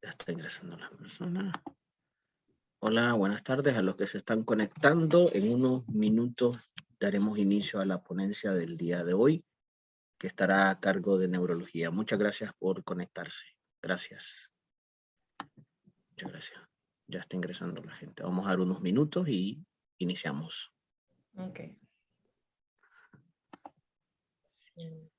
Ya está ingresando la persona. Hola, buenas tardes a los que se están conectando. En unos minutos daremos inicio a la ponencia del día de hoy, que estará a cargo de neurología. Muchas gracias por conectarse. Gracias. Muchas gracias. Ya está ingresando la gente. Vamos a dar unos minutos y iniciamos. Ok. Sí.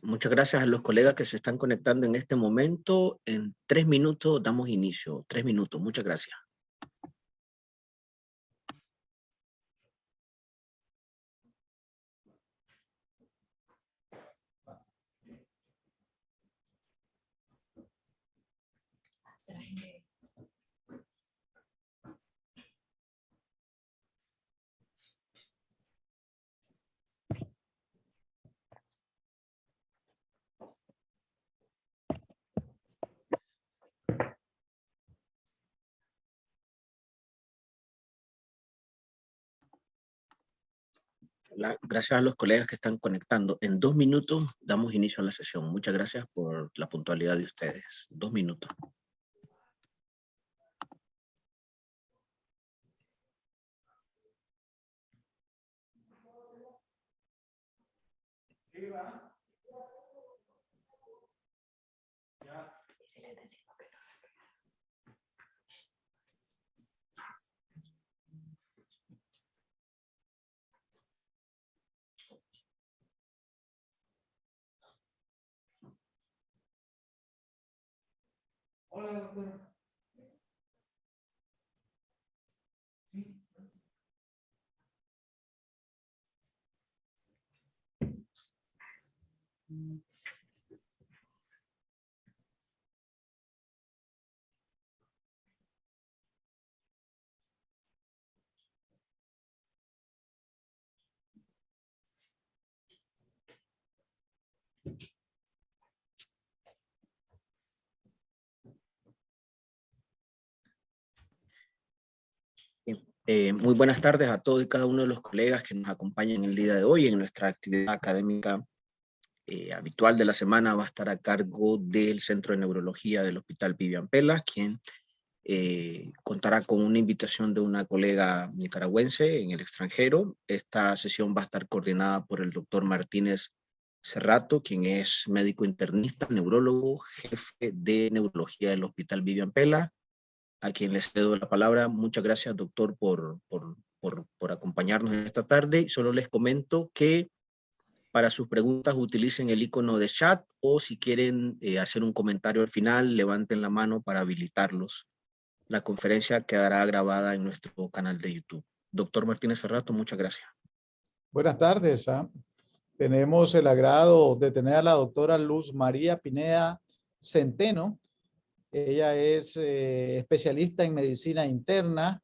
Muchas gracias a los colegas que se están conectando en este momento. En 3 minutos damos inicio. 3 minutos. Muchas gracias. Gracias a los colegas que están conectando. En 2 minutos damos inicio a la sesión. Muchas gracias por la puntualidad de ustedes. 2 minutos. Hola, doctor. Sí. Muy buenas tardes a todos y cada uno de los colegas que nos acompañan el día de hoy en nuestra actividad académica habitual de la semana. Va a estar a cargo del Centro de Neurología del Hospital Vivian Pelas, quien contará con una invitación de una colega nicaragüense en el extranjero. Esta sesión va a estar coordinada por el doctor Martínez Cerrato, quien es médico internista, neurólogo, jefe de neurología del Hospital Vivian Pelas, a quien le cedo la palabra. Muchas gracias, doctor, por acompañarnos esta tarde. Solo les comento que para sus preguntas utilicen el icono de chat, o si quieren hacer un comentario al final, levanten la mano para habilitarlos. La conferencia quedará grabada en nuestro canal de YouTube. Doctor Martínez Ferrato, muchas gracias. Buenas tardes. Tenemos el agrado de tener a la doctora Luz María Pineda Centeno. Ella es especialista en medicina interna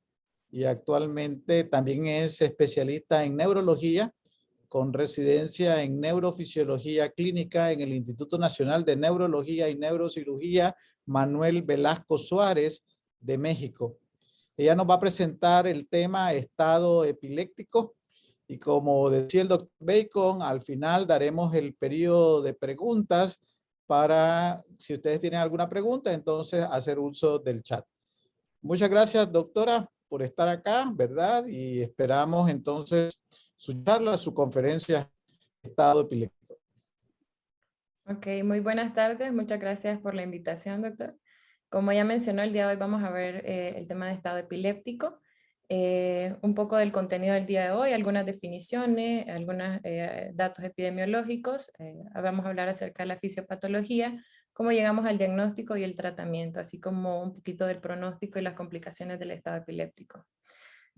y actualmente también es especialista en neurología con residencia en neurofisiología clínica en el Instituto Nacional de Neurología y Neurocirugía Manuel Velasco Suárez de México. Ella nos va a presentar el tema estado epiléptico y, como decía el doctor Bacon, al final daremos el periodo de preguntas para, si ustedes tienen alguna pregunta, entonces hacer uso del chat. Muchas gracias, doctora, por estar acá, ¿verdad? Y esperamos entonces su charla, su conferencia estado epiléptico. Ok, muy buenas tardes. Muchas gracias por la invitación, doctor. Como ya mencionó, el día de hoy vamos a ver el tema de estado epiléptico, un poco del contenido del día de hoy, algunas definiciones, algunos datos epidemiológicos. Vamos a hablar acerca de la fisiopatología, cómo llegamos al diagnóstico y el tratamiento, así como un poquito del pronóstico y las complicaciones del estado epiléptico.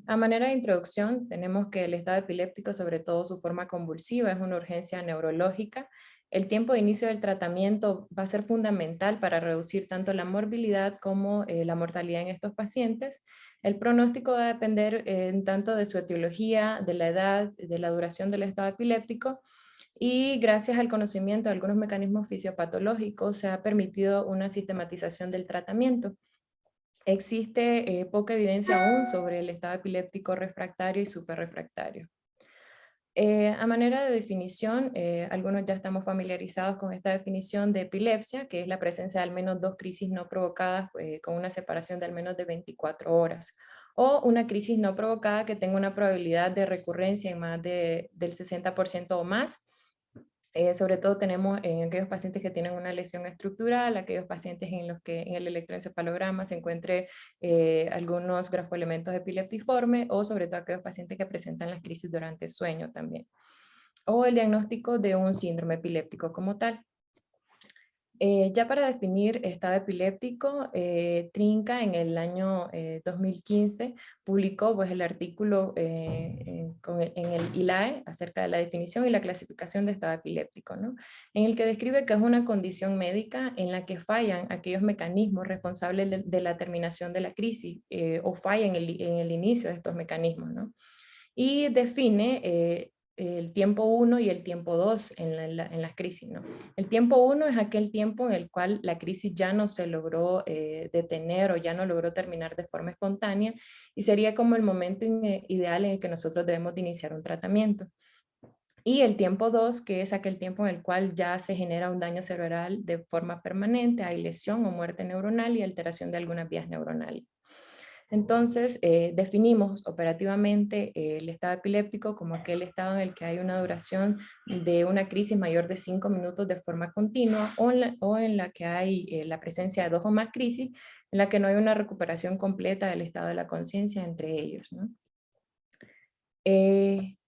A manera de introducción, tenemos que el estado epiléptico, sobre todo su forma convulsiva, es una urgencia neurológica. El tiempo de inicio del tratamiento va a ser fundamental para reducir tanto la morbilidad como la mortalidad en estos pacientes. El pronóstico va a depender tanto de su etiología, de la edad, de la duración del estado epiléptico, y gracias al conocimiento de algunos mecanismos fisiopatológicos se ha permitido una sistematización del tratamiento. Existe poca evidencia aún sobre el estado epiléptico refractario y superrefractario. A manera de definición, algunos ya estamos familiarizados con esta definición de epilepsia, que es la presencia de al menos 2 crisis no provocadas con una separación de al menos de 24 horas, o una crisis no provocada que tenga una probabilidad de recurrencia en más del 60% o más. Sobre todo tenemos en aquellos pacientes que tienen una lesión estructural, aquellos pacientes en los que en el electroencefalograma se encuentre algunos grafoelementos epileptiformes, o sobre todo aquellos pacientes que presentan las crisis durante el sueño también, o el diagnóstico de un síndrome epiléptico como tal. Ya para definir estado epiléptico, Trinca en el año 2015 publicó pues, el artículo en el ILAE acerca de la definición y la clasificación de estado epiléptico, ¿no? En el que describe que es una condición médica en la que fallan aquellos mecanismos responsables de la terminación de la crisis o falla en el inicio de estos mecanismos, ¿no? Y define el tiempo 1 y el tiempo 2 en las crisis, ¿no? El tiempo 1 es aquel tiempo en el cual la crisis ya no se logró detener o ya no logró terminar de forma espontánea, y sería como el momento ideal en el que nosotros debemos de iniciar un tratamiento. Y el tiempo 2, que es aquel tiempo en el cual ya se genera un daño cerebral de forma permanente, hay lesión o muerte neuronal y alteración de algunas vías neuronales. Entonces, definimos operativamente el estado epiléptico como aquel estado en el que hay una duración de una crisis mayor de 5 minutos de forma continua, o en la que hay la presencia de 2 o más crisis, en la que no hay una recuperación completa del estado de la conciencia entre ellos, ¿no?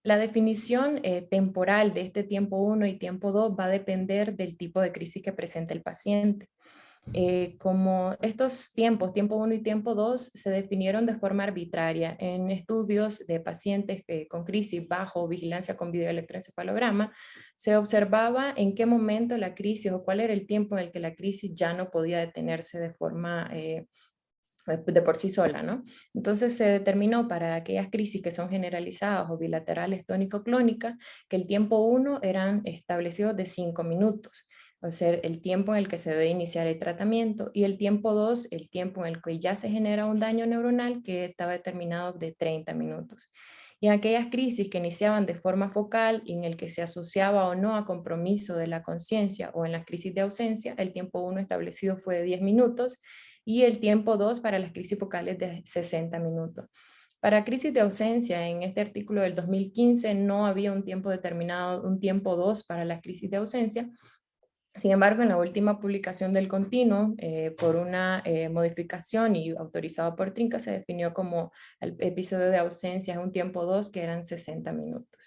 La definición temporal de este tiempo 1 y tiempo 2 va a depender del tipo de crisis que presenta el paciente. Como estos tiempos, tiempo 1 y tiempo 2, se definieron de forma arbitraria en estudios de pacientes con crisis bajo vigilancia con videoelectroencefalograma, se observaba en qué momento la crisis o cuál era el tiempo en el que la crisis ya no podía detenerse de forma de por sí sola, ¿no? Entonces se determinó para aquellas crisis que son generalizadas o bilaterales tónico-clónicas que el tiempo 1 eran establecidos de 5 minutos, o sea, el tiempo en el que se debe iniciar el tratamiento, y el tiempo 2, el tiempo en el que ya se genera un daño neuronal, que estaba determinado de 30 minutos. Y en aquellas crisis que iniciaban de forma focal y en el que se asociaba o no a compromiso de la conciencia, o en las crisis de ausencia, el tiempo 1 establecido fue de 10 minutos, y el tiempo 2 para las crisis focales de 60 minutos. Para crisis de ausencia, en este artículo del 2015 no había un tiempo determinado, un tiempo 2 para las crisis de ausencia. Sin embargo, en la última publicación del continuo, por una modificación y autorizado por Trinca, se definió como el episodio de ausencia es un tiempo 2, que eran 60 minutos.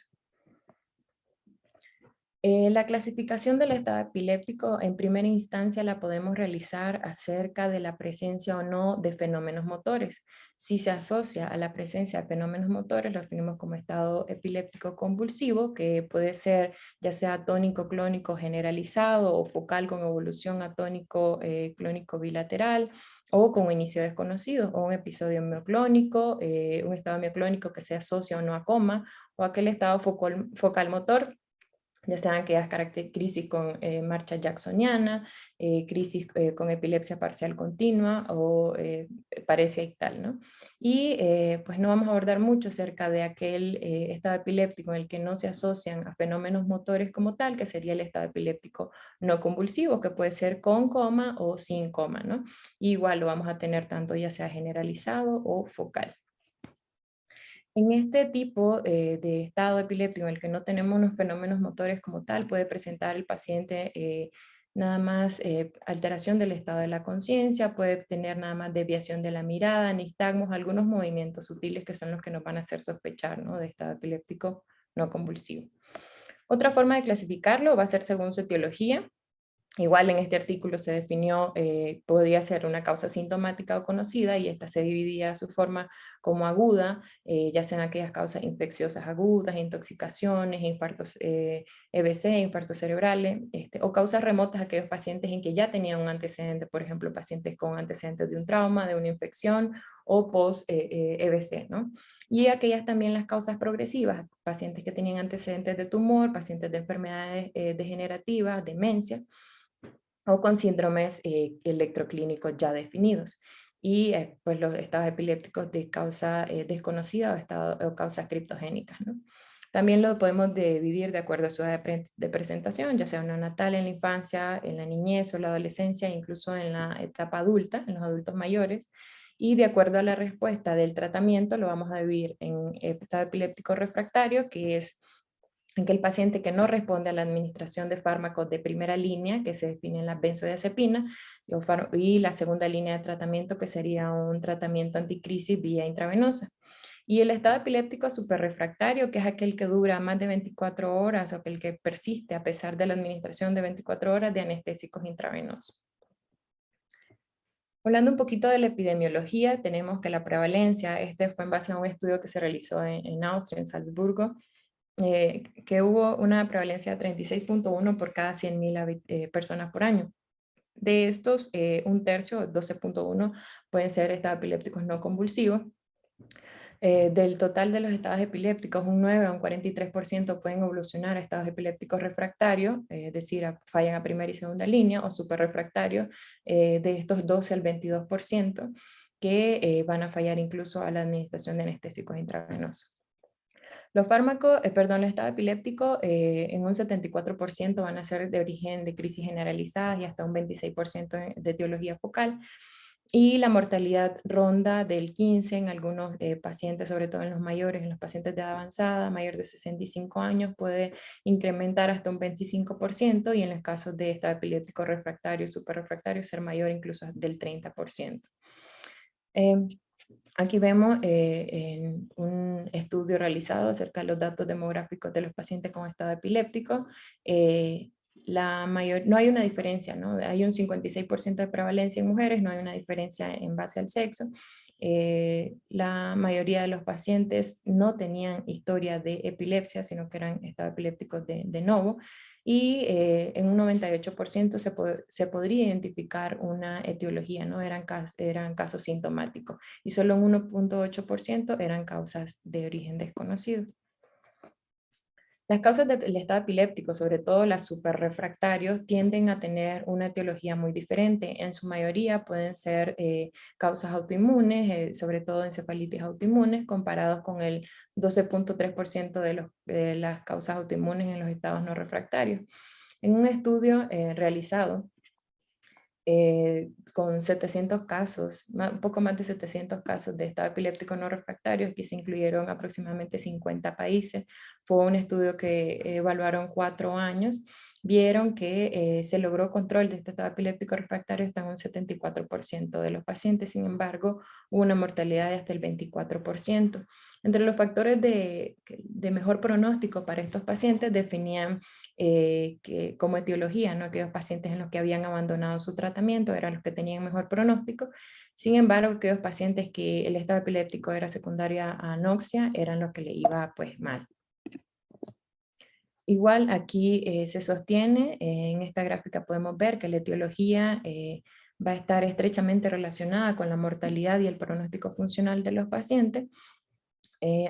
La clasificación del estado epiléptico en primera instancia la podemos realizar acerca de la presencia o no de fenómenos motores. Si se asocia a la presencia de fenómenos motores, lo definimos como estado epiléptico convulsivo, que puede ser ya sea tónico, clónico generalizado o focal con evolución a tónico, clónico bilateral, o con inicio desconocido, o un episodio mioclónico, un estado mioclónico que se asocia o no a coma, o aquel estado focal motor, ya sean aquellas crisis con marcha jacksoniana, crisis con epilepsia parcial continua o paresia ictal, ¿no? Y pues no vamos a abordar mucho acerca de aquel estado epiléptico en el que no se asocian a fenómenos motores como tal, que sería el estado epiléptico no convulsivo, que puede ser con coma o sin coma, ¿no? Y igual lo vamos a tener tanto ya sea generalizado o focal. En este tipo de estado epiléptico en el que no tenemos unos fenómenos motores como tal, puede presentar el paciente nada más alteración del estado de la conciencia, puede tener nada más desviación de la mirada, nistagmos, algunos movimientos sutiles que son los que nos van a hacer sospechar, ¿no?, de estado epiléptico no convulsivo. Otra forma de clasificarlo va a ser según su etiología. Igual en este artículo se definió, podría ser una causa sintomática o conocida, y esta se dividía a su forma como aguda, ya sean aquellas causas infecciosas agudas, intoxicaciones, infartos, EBC, infartos cerebrales, o causas remotas, aquellos pacientes en que ya tenían un antecedente, por ejemplo, pacientes con antecedentes de un trauma, de una infección o post-EBC, ¿no? Y aquellas también las causas progresivas, pacientes que tenían antecedentes de tumor, pacientes de enfermedades degenerativas, demencia, o con síndromes electroclínicos ya definidos. Y pues los estados epilépticos de causa desconocida o causas criptogénicas, ¿no? También lo podemos dividir de acuerdo a su edad de presentación, ya sea neonatal en la infancia, en la niñez o la adolescencia, incluso en la etapa adulta, en los adultos mayores. Y de acuerdo a la respuesta del tratamiento, lo vamos a dividir en estado epiléptico refractario, que es en que el paciente que no responde a la administración de fármacos de primera línea, que se define en la benzodiazepina, y la segunda línea de tratamiento, que sería un tratamiento anticrisis vía intravenosa. Y el estado epiléptico superrefractario, que es aquel que dura más de 24 horas o aquel que persiste a pesar de la administración de 24 horas de anestésicos intravenosos. Hablando un poquito de la epidemiología, tenemos que la prevalencia, fue en base a un estudio que se realizó en Austria, en Salzburgo, que hubo una prevalencia de 36.1 por cada 100.000 personas por año. De estos, un tercio, 12.1, pueden ser estados epilépticos no convulsivos. Del total de los estados epilépticos, un 9 a un 43% pueden evolucionar a estados epilépticos refractarios, es decir, fallan a primera y segunda línea, o superrefractarios, de estos 12 al 22%, que van a fallar incluso a la administración de anestésicos intravenosos. Los fármacos, el estado epiléptico, en un 74% van a ser de origen de crisis generalizadas y hasta un 26% de etiología focal. Y la mortalidad ronda del 15 en algunos pacientes, sobre todo en los mayores, en los pacientes de edad avanzada, mayor de 65 años, puede incrementar hasta un 25%, y en los casos de estado epiléptico refractario y superrefractario ser mayor incluso del 30%. Aquí vemos en un estudio realizado acerca de los datos demográficos de los pacientes con estado epiléptico. No hay una diferencia, ¿no? Hay un 56% de prevalencia en mujeres, no hay una diferencia en base al sexo. La mayoría de los pacientes no tenían historia de epilepsia, sino que eran estados epilépticos de novo. Y en un 98% se podría identificar una etiología, ¿no? Eran casos sintomáticos, y solo un 1.8% eran causas de origen desconocido. Las causas del estado epiléptico, sobre todo las superrefractarios, tienden a tener una etiología muy diferente. En su mayoría pueden ser causas autoinmunes, sobre todo encefalitis autoinmunes, comparados con el 12.3% de las causas autoinmunes en los estados no refractarios. En un estudio realizado con 700 casos, un poco más de 700 casos de estado epiléptico no refractario, aquí se incluyeron aproximadamente 50 países. Fue un estudio que evaluaron 4 años, vieron que se logró control de este estado epiléptico refractario hasta en un 74% de los pacientes. Sin embargo, hubo una mortalidad de hasta el 24%. Entre los factores de mejor pronóstico para estos pacientes definían que como etiología, ¿no? Aquellos pacientes en los que habían abandonado su tratamiento eran los que tenían mejor pronóstico. Sin embargo, aquellos pacientes que el estado epiléptico era secundario a anoxia eran los que le iba pues mal. Igual aquí se sostiene, en esta gráfica podemos ver que la etiología va a estar estrechamente relacionada con la mortalidad y el pronóstico funcional de los pacientes.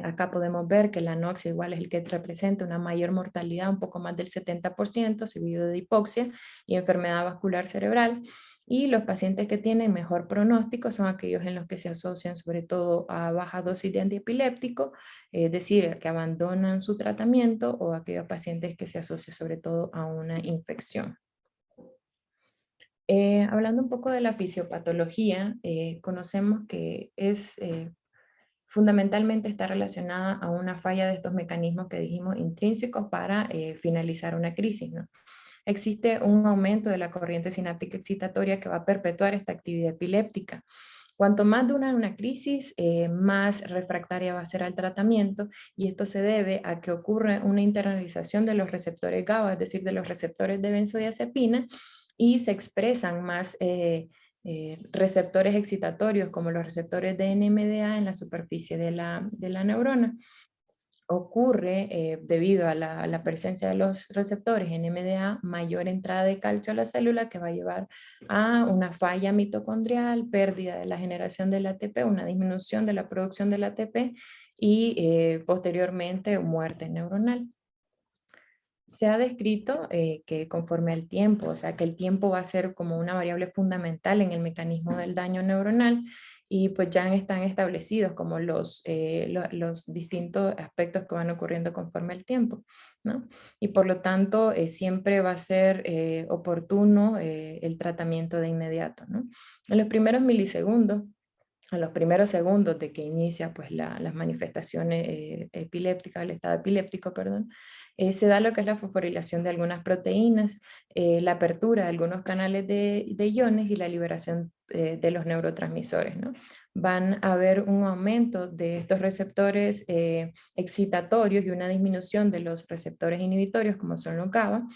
Acá podemos ver que la anoxia igual es el que representa una mayor mortalidad, un poco más del 70%, seguido de hipoxia y enfermedad vascular cerebral. Y los pacientes que tienen mejor pronóstico son aquellos en los que se asocian sobre todo a baja dosis de antiepiléptico, es decir, que abandonan su tratamiento, o aquellos pacientes que se asocian sobre todo a una infección. Hablando un poco de la fisiopatología, conocemos que es fundamentalmente está relacionada a una falla de estos mecanismos que dijimos intrínsecos para finalizar una crisis, ¿no? Existe un aumento de la corriente sináptica excitatoria que va a perpetuar esta actividad epiléptica. Cuanto más dura una crisis, más refractaria va a ser al tratamiento, y esto se debe a que ocurre una internalización de los receptores GABA, es decir, de los receptores de benzodiazepina, y se expresan más receptores excitatorios como los receptores de NMDA en la superficie de la neurona. Ocurre debido a la presencia de los receptores NMDA, mayor entrada de calcio a la célula, que va a llevar a una falla mitocondrial, pérdida de la generación del ATP, una disminución de la producción del ATP y posteriormente muerte neuronal. Se ha descrito que conforme al tiempo, o sea que el tiempo va a ser como una variable fundamental en el mecanismo del daño neuronal, y pues ya están establecidos como los distintos aspectos que van ocurriendo conforme al tiempo, ¿no? Y por lo tanto siempre va a ser oportuno el tratamiento de inmediato, ¿no? En los primeros milisegundos, a los primeros segundos de que inicia pues las manifestaciones epilépticas, el estado epiléptico, perdón, se da lo que es la fosforilación de algunas proteínas, la apertura de algunos canales de iones y la liberación de los neurotransmisores, ¿no? Van a haber un aumento de estos receptores excitatorios y una disminución de los receptores inhibitorios, como son los GABA,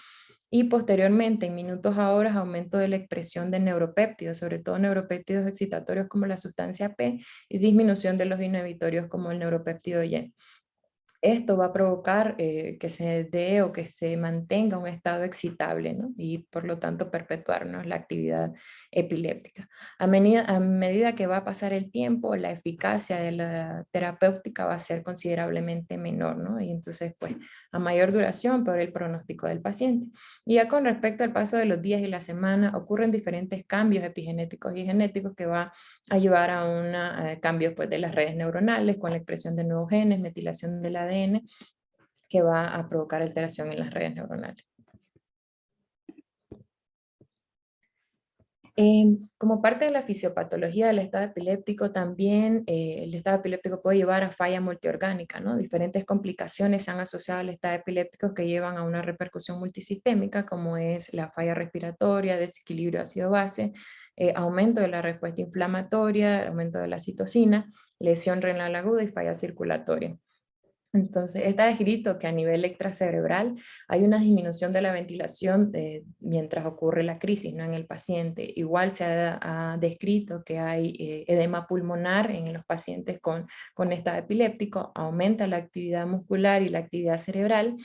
y posteriormente, en minutos a horas, aumento de la expresión de neuropéptidos, sobre todo neuropéptidos excitatorios como la sustancia P, y disminución de los inhibitorios como el neuropéptido Y. Esto va a provocar que se dé o que se mantenga un estado excitable, ¿no? Y por lo tanto perpetuarnos la actividad epiléptica. A medida que va a pasar el tiempo, la eficacia de la terapéutica va a ser considerablemente menor, ¿no? Y entonces, pues, a mayor duración, peor el pronóstico del paciente. Y ya con respecto al paso de los días y la semana, ocurren diferentes cambios epigenéticos y genéticos que va a llevar a un cambio pues, de las redes neuronales con la expresión de nuevos genes, metilación del ADN, que va a provocar alteración en las redes neuronales. Como parte de la fisiopatología del estado epiléptico, también el estado epiléptico puede llevar a falla multiorgánica, ¿no? Diferentes complicaciones se han asociado al estado epiléptico que llevan a una repercusión multisistémica, como es la falla respiratoria, desequilibrio ácido-base, aumento de la respuesta inflamatoria, aumento de la citocina, lesión renal aguda y falla circulatoria. Entonces, está descrito que a nivel extracerebral hay una disminución de la ventilación mientras ocurre la crisis, ¿no? En el paciente. Igual se ha descrito que hay edema pulmonar en los pacientes con estado epiléptico, aumenta la actividad muscular y la actividad cerebral,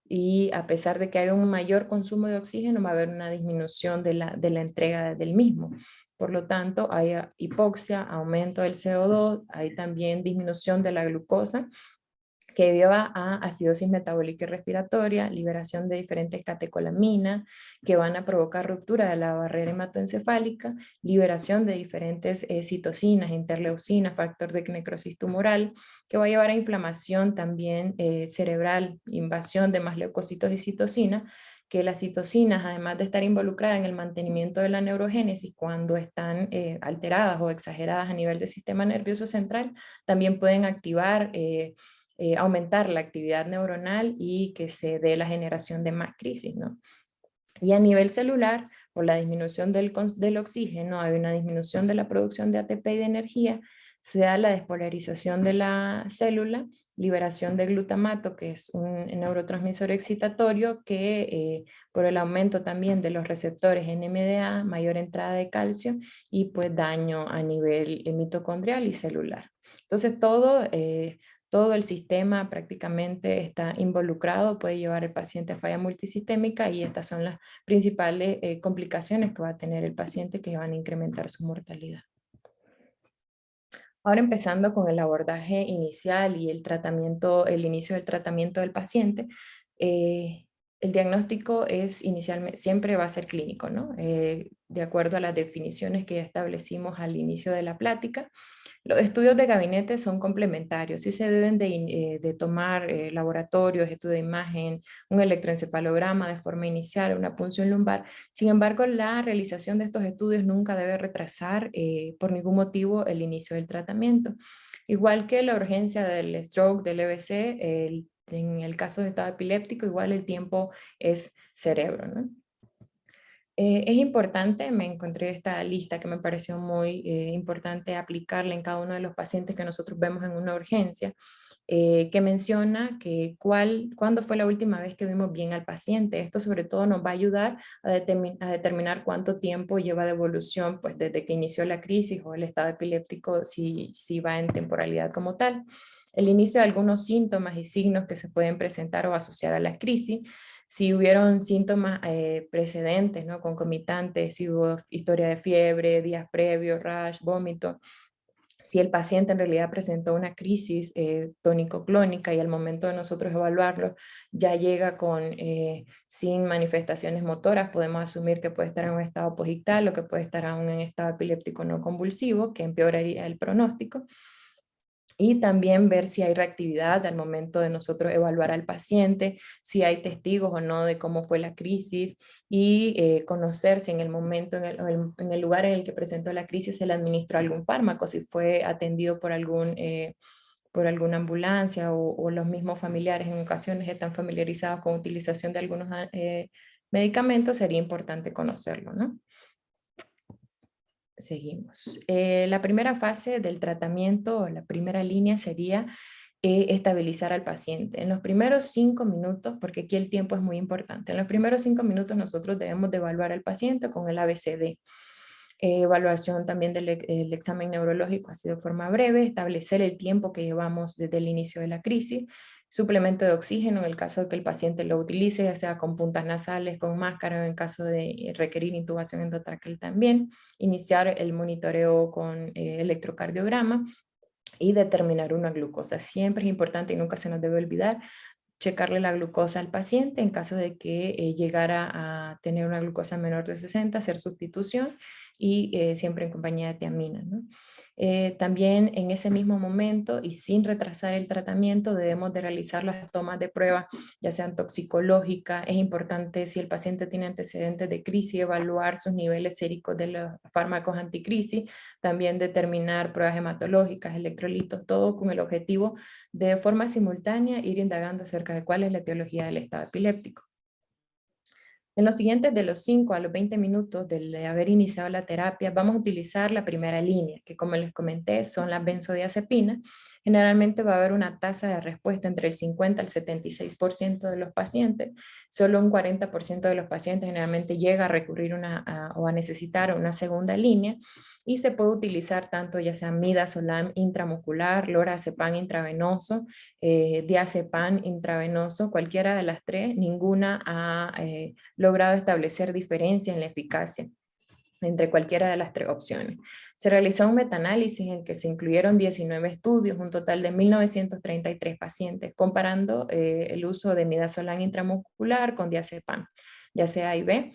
y a pesar de que hay un mayor consumo de oxígeno, va a haber una disminución de la entrega del mismo. Por lo tanto, hay hipoxia, aumento del CO2, hay también disminución de la glucosa, que lleva a acidosis metabólica y respiratoria, liberación de diferentes catecolaminas que van a provocar ruptura de la barrera hematoencefálica, liberación de diferentes citocinas, interleucinas, factor de necrosis tumoral, que va a llevar a inflamación también cerebral, invasión de más leucocitos y citocinas, que las citocinas, además de estar involucradas en el mantenimiento de la neurogénesis, cuando están alteradas o exageradas a nivel del sistema nervioso central, también pueden activar aumentar la actividad neuronal y que se dé la generación de más crisis, ¿no? Y a nivel celular, por la disminución del oxígeno, hay una disminución de la producción de ATP y de energía, se da la despolarización de la célula, liberación de glutamato, que es un neurotransmisor excitatorio que por el aumento también de los receptores NMDA, mayor entrada de calcio y pues daño a nivel mitocondrial y celular. Entonces todo el sistema prácticamente está involucrado, puede llevar al paciente a falla multisistémica, y estas son las principales complicaciones que va a tener el paciente, que van a incrementar su mortalidad. Ahora, empezando con el abordaje inicial y el inicio del tratamiento del paciente, el diagnóstico siempre va a ser clínico, ¿no? De acuerdo a las definiciones que ya establecimos al inicio de la plática. Los estudios de gabinete son complementarios, sí se deben de tomar laboratorios, estudio de imagen, un electroencefalograma de forma inicial, una punción lumbar. Sin embargo, la realización de estos estudios nunca debe retrasar por ningún motivo el inicio del tratamiento. Igual que la urgencia del stroke, del EBC, en el caso de estado epiléptico, igual el tiempo es cerebro, ¿no? Es importante, me encontré esta lista que me pareció muy importante aplicarla en cada uno de los pacientes que nosotros vemos en una urgencia, que menciona que cuándo fue la última vez que vimos bien al paciente. Esto sobre todo nos va a ayudar a determinar cuánto tiempo lleva de evolución, pues desde que inició la crisis o el estado epiléptico, si va en temporalidad como tal. El inicio de algunos síntomas y signos que se pueden presentar o asociar a la crisis. Si hubieron síntomas precedentes, ¿no? Concomitantes, si hubo historia de fiebre, días previos, rash, vómito, si el paciente en realidad presentó una crisis tónico-clónica y al momento de nosotros evaluarlo ya llega sin manifestaciones motoras, podemos asumir que puede estar en un estado posictal o que puede estar aún en estado epiléptico no convulsivo, que empeoraría el pronóstico. Y también ver si hay reactividad al momento de nosotros evaluar al paciente, si hay testigos o no de cómo fue la crisis y conocer si en el momento, en el lugar en el que presentó la crisis se le administró algún fármaco, si fue atendido por alguna ambulancia o los mismos familiares en ocasiones están familiarizados con utilización de algunos medicamentos, sería importante conocerlo, ¿no? Seguimos. La primera fase del tratamiento, la primera línea sería estabilizar al paciente. En los primeros 5 minutos, porque aquí el tiempo es muy importante, en los primeros 5 minutos nosotros debemos de evaluar al paciente con el ABCD. Evaluación también del examen neurológico así de forma breve, establecer el tiempo que llevamos desde el inicio de la crisis, suplemento de oxígeno en el caso de que el paciente lo utilice, ya sea con puntas nasales, con máscara, o en caso de requerir intubación endotraqueal también, iniciar el monitoreo con electrocardiograma y determinar una glucosa. Siempre es importante y nunca se nos debe olvidar checarle la glucosa al paciente en caso de que llegara a tener una glucosa menor de 60, hacer sustitución y siempre en compañía de tiamina, ¿no? También en ese mismo momento y sin retrasar el tratamiento debemos de realizar las tomas de prueba, ya sean toxicológicas. Es importante si el paciente tiene antecedentes de crisis, evaluar sus niveles séricos de los fármacos anticrisis, también determinar pruebas hematológicas, electrolitos, todo con el objetivo de forma simultánea ir indagando acerca de cuál es la etiología del estado epiléptico. En los siguientes de los 5 a los 20 minutos de haber iniciado la terapia, vamos a utilizar la primera línea, que como les comenté son las benzodiazepinas. Generalmente va a haber una tasa de respuesta entre el 50 al 76% de los pacientes. Solo un 40% de los pacientes generalmente llega a recurrir o a necesitar una segunda línea. Y se puede utilizar tanto ya sea midazolam intramuscular, lorazepam intravenoso, diazepam intravenoso, cualquiera de las tres, ninguna ha logrado establecer diferencia en la eficacia entre cualquiera de las tres opciones. Se realizó un metaanálisis en el que se incluyeron 19 estudios, un total de 1933 pacientes, comparando el uso de midazolam intramuscular con diazepam, ya sea IV,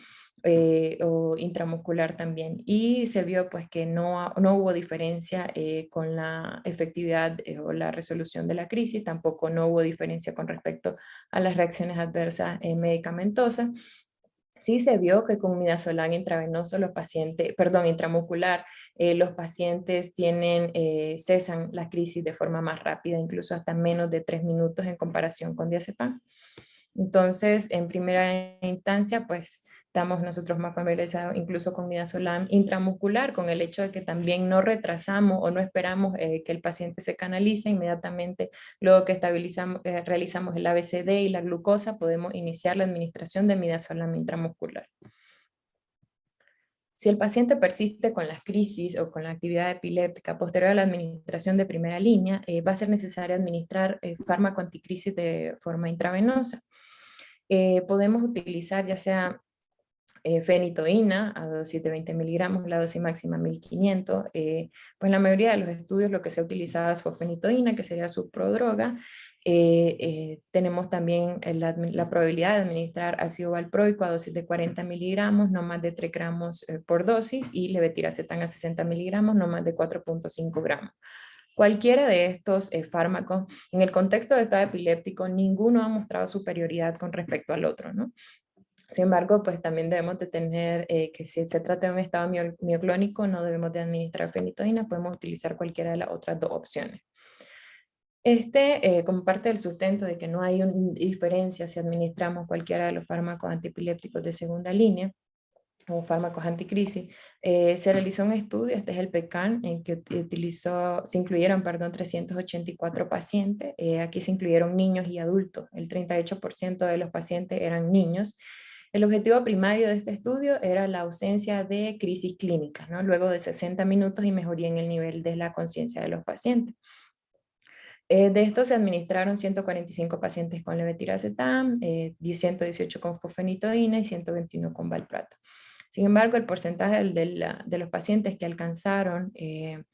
o intramuscular también, y se vio pues que no hubo diferencia con la efectividad o la resolución de la crisis, tampoco no hubo diferencia con respecto a las reacciones adversas medicamentosas. Sí se vio que con midazolam intravenoso intramuscular, los pacientes cesan la crisis de forma más rápida, incluso hasta menos de 3 minutos en comparación con diazepam. Entonces, en primera instancia, pues estamos nosotros más familiarizados incluso con midazolam intramuscular, con el hecho de que también no retrasamos o no esperamos que el paciente se canalice inmediatamente. Luego que realizamos el ABCD y la glucosa, podemos iniciar la administración de midazolam intramuscular. Si el paciente persiste con las crisis o con la actividad epiléptica posterior a la administración de primera línea, va a ser necesario administrar fármaco anticrisis de forma intravenosa. Podemos utilizar ya sea fenitoína a dosis de 20 miligramos, la dosis máxima 1500. Pues la mayoría de los estudios lo que se ha utilizado es fenitoína, que sería su prodroga. Tenemos también la probabilidad de administrar ácido valproico a dosis de 40 miligramos, no más de 3 gramos por dosis, y levetiracetam a 60 miligramos, no más de 4.5 gramos. Cualquiera de estos fármacos, en el contexto del estado epiléptico, ninguno ha mostrado superioridad con respecto al otro, ¿no? Sin embargo, pues también debemos de tener que si se trata de un estado mioclónico, no debemos de administrar fenitoína, podemos utilizar cualquiera de las otras dos opciones. Como parte del sustento de que no hay diferencia si administramos cualquiera de los fármacos antiepilépticos de segunda línea o fármacos anticrisis, se realizó un estudio, este es el PECAN, en que se incluyeron, 384 pacientes. Aquí se incluyeron niños y adultos. El 38% de los pacientes eran niños. El objetivo primario de este estudio era la ausencia de crisis clínicas, ¿no? Luego de 60 minutos y mejoría en el nivel de la conciencia de los pacientes. De estos se administraron 145 pacientes con levetiracetam, 118 con fosfenitoína y 121 con valproato. Sin embargo, el porcentaje de los pacientes que alcanzaron el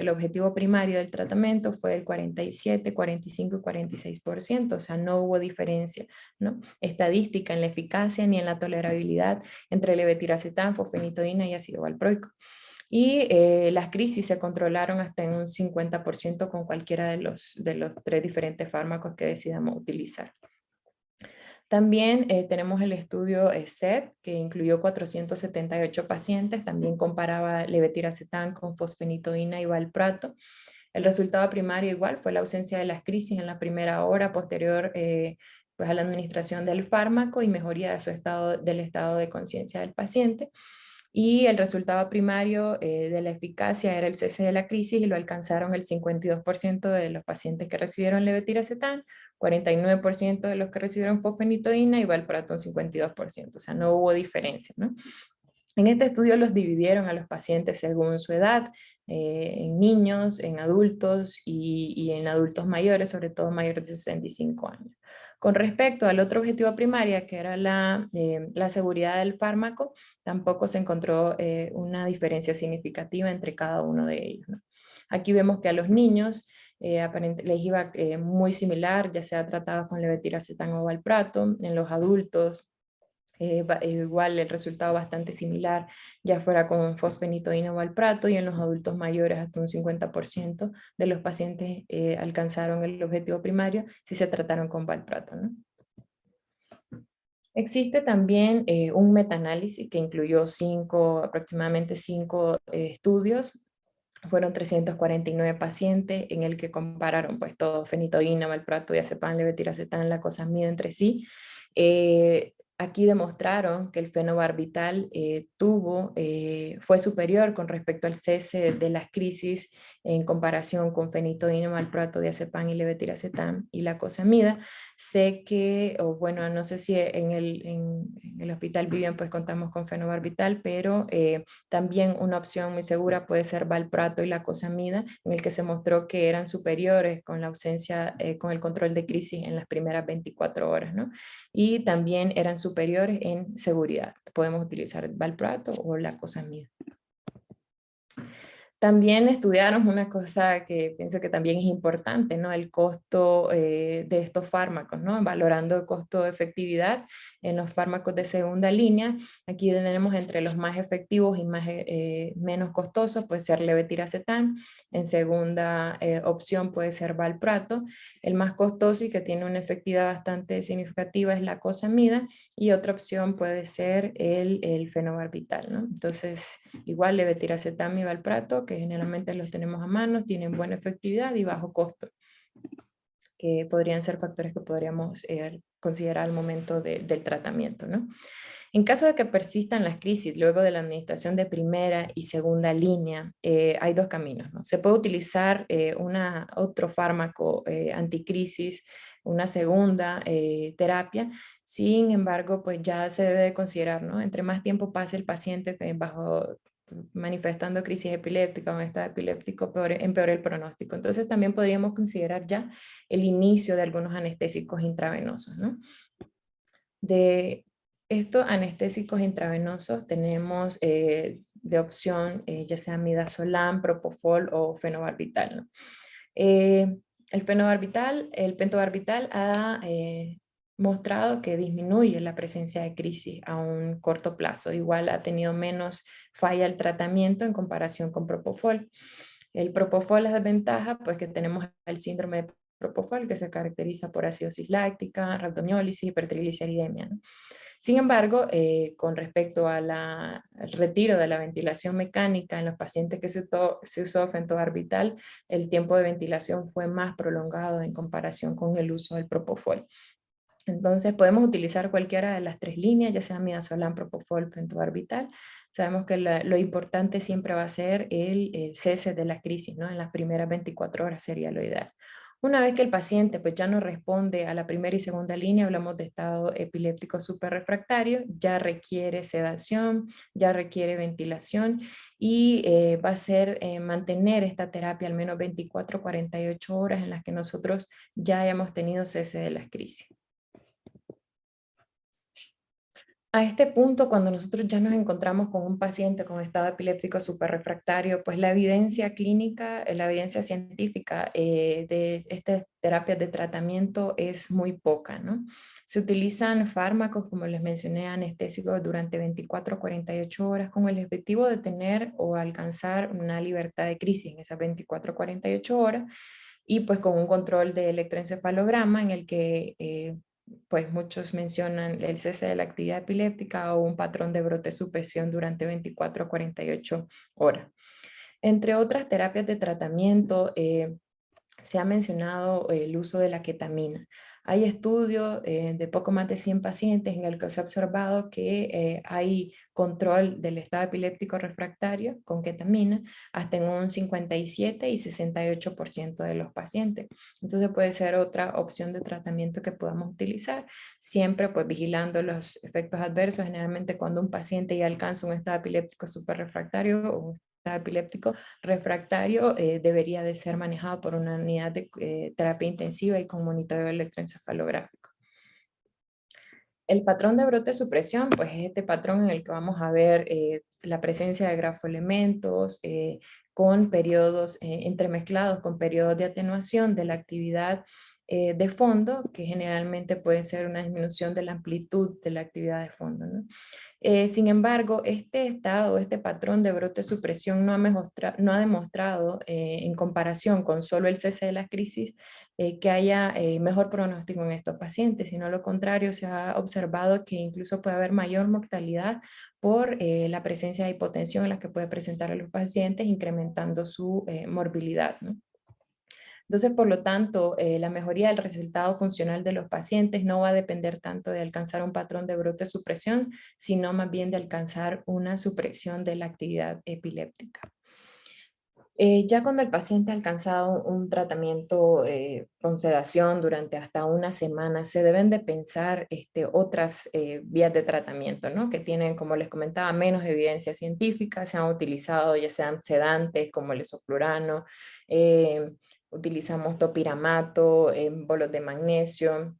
objetivo primario del tratamiento fue el 47, 45 y 46%, o sea, no hubo diferencia, ¿no?, estadística en la eficacia ni en la tolerabilidad entre levetiracetam, fosfenitoína y ácido valproico. Y las crisis se controlaron hasta en un 50% con cualquiera de los 3 diferentes fármacos que decidamos utilizar. También tenemos el estudio SET, que incluyó 478 pacientes, también comparaba levetiracetam con fosfenitoína y valproato. El resultado primario igual fue la ausencia de las crisis en la primera hora posterior pues a la administración del fármaco y mejoría de del estado de conciencia del paciente. Y el resultado primario de la eficacia era el cese de la crisis y lo alcanzaron el 52% de los pacientes que recibieron levetiracetam, 49% de los que recibieron fosfenitoína y valproato un 52%, o sea, no hubo diferencia, ¿no? En este estudio los dividieron a los pacientes según su edad, en niños, en adultos y en adultos mayores, sobre todo mayores de 65 años. Con respecto al otro objetivo primario, que era la seguridad del fármaco, tampoco se encontró una diferencia significativa entre cada uno de ellos, ¿no? Aquí vemos que a los niños les iba muy similar, ya sea tratados con levetiracetam o valproato. En los adultos, igual el resultado bastante similar, ya fuera con fosfenitoína o valproato, y en los adultos mayores hasta un 50% de los pacientes alcanzaron el objetivo primario si se trataron con valproato, ¿no? Existe también un metaanálisis que incluyó aproximadamente 5 estudios. Fueron 349 pacientes en el que compararon pues todo, fenitoína, valproato, diazepam, levetiracetam, lacosamida entre sí. Aquí demostraron que el fenobarbital fue superior con respecto al cese de las crisis en comparación con fenitoína, valproato, diazepam y levetiracetam y lacosamida. Sé que, no sé si en el Hospital Vivian pues contamos con fenobarbital, pero también una opción muy segura puede ser valproato y lacosamida, en el que se mostró que eran superiores con la ausencia, con el control de crisis en las primeras 24 horas, ¿no? Y también eran superiores en seguridad. Podemos utilizar valproato o lacosamida. También estudiaron una cosa que pienso que también es importante, ¿no? El costo de estos fármacos, ¿no? Valorando el costo-efectividad en los fármacos de segunda línea. Aquí tenemos entre los más efectivos y menos costosos, puede ser levetiracetam. En segunda opción puede ser valproato. El más costoso y que tiene una efectividad bastante significativa es la lacosamida. Y otra opción puede ser el fenobarbital, ¿no? Entonces, igual levetiracetam y valproato, que generalmente los tenemos a mano, tienen buena efectividad y bajo costo, que podrían ser factores que podríamos considerar al momento del tratamiento, ¿no? En caso de que persistan las crisis luego de la administración de primera y segunda línea, hay 2 caminos, ¿no? Se puede utilizar otro fármaco anticrisis, una segunda terapia. Sin embargo, pues ya se debe de considerar, ¿no? Entre más tiempo pase el paciente manifestando crisis epiléptica o estado epiléptico, empeora el pronóstico. Entonces también podríamos considerar ya el inicio de algunos anestésicos intravenosos, ¿no? De estos anestésicos intravenosos tenemos de opción ya sea midazolam, propofol o fenobarbital, ¿no? El pentobarbital ha mostrado que disminuye la presencia de crisis a un corto plazo. Igual ha tenido menos falla el tratamiento en comparación con propofol. El propofol, la desventaja, pues que tenemos el síndrome de propofol, que se caracteriza por acidosis láctica, rhabdomiólisis, hipertrigliceridemia, ¿no? Sin embargo, con respecto al retiro de la ventilación mecánica en los pacientes que se usó fentobarbital, el tiempo de ventilación fue más prolongado en comparación con el uso del propofol. Entonces podemos utilizar cualquiera de las 3 líneas, ya sea midazolam, propofol, pentobarbital. Sabemos que lo importante siempre va a ser el cese de la crisis, ¿no? En las primeras 24 horas sería lo ideal. Una vez que el paciente pues, ya no responde a la primera y segunda línea, hablamos de estado epiléptico superrefractario, ya requiere sedación, ya requiere ventilación y va a ser mantener esta terapia al menos 24-48 horas en las que nosotros ya hayamos tenido cese de las crisis. A este punto, cuando nosotros ya nos encontramos con un paciente con estado epiléptico superrefractario, pues la evidencia clínica, la evidencia científica de estas terapias de tratamiento es muy poca, ¿no? Se utilizan fármacos, como les mencioné, anestésicos durante 24 a 48 horas con el objetivo de tener o alcanzar una libertad de crisis en esas 24 a 48 horas y pues con un control de electroencefalograma en el que pues muchos mencionan el cese de la actividad epiléptica o un patrón de brote-supresión durante 24 a 48 horas. Entre otras terapias de tratamiento, se ha mencionado el uso de la ketamina. Hay estudios de poco más de 100 pacientes en el que se ha observado que hay control del estado epiléptico refractario con ketamina hasta en un 57 y 68% de los pacientes. Entonces puede ser otra opción de tratamiento que podamos utilizar, siempre pues vigilando los efectos adversos. Generalmente cuando un paciente ya alcanza un estado epiléptico superrefractario o un estado epiléptico refractario debería de ser manejado por una unidad de terapia intensiva y con monitoreo electroencefalográfico. El patrón de brote supresión, pues es este patrón en el que vamos a ver la presencia de grafoelementos con periodos entremezclados, con periodos de atenuación de la actividad de fondo, que generalmente puede ser una disminución de la amplitud de la actividad de fondo, ¿no? Sin embargo, este estado, este patrón de brote-supresión no ha demostrado, en comparación con solo el cese de la crisis, que haya mejor pronóstico en estos pacientes, sino lo contrario, se ha observado que incluso puede haber mayor mortalidad por la presencia de hipotensión en la que puede presentar a los pacientes, incrementando su morbilidad, ¿no? Entonces, por lo tanto, la mejoría del resultado funcional de los pacientes no va a depender tanto de alcanzar un patrón de brote-supresión, sino más bien de alcanzar una supresión de la actividad epiléptica. Ya cuando el paciente ha alcanzado un tratamiento con sedación durante hasta una semana, se deben de pensar otras vías de tratamiento, ¿no? Que tienen, como les comentaba, menos evidencia científica. Se han utilizado ya sean sedantes como el esoflurano, utilizamos topiramato, bolos de magnesio,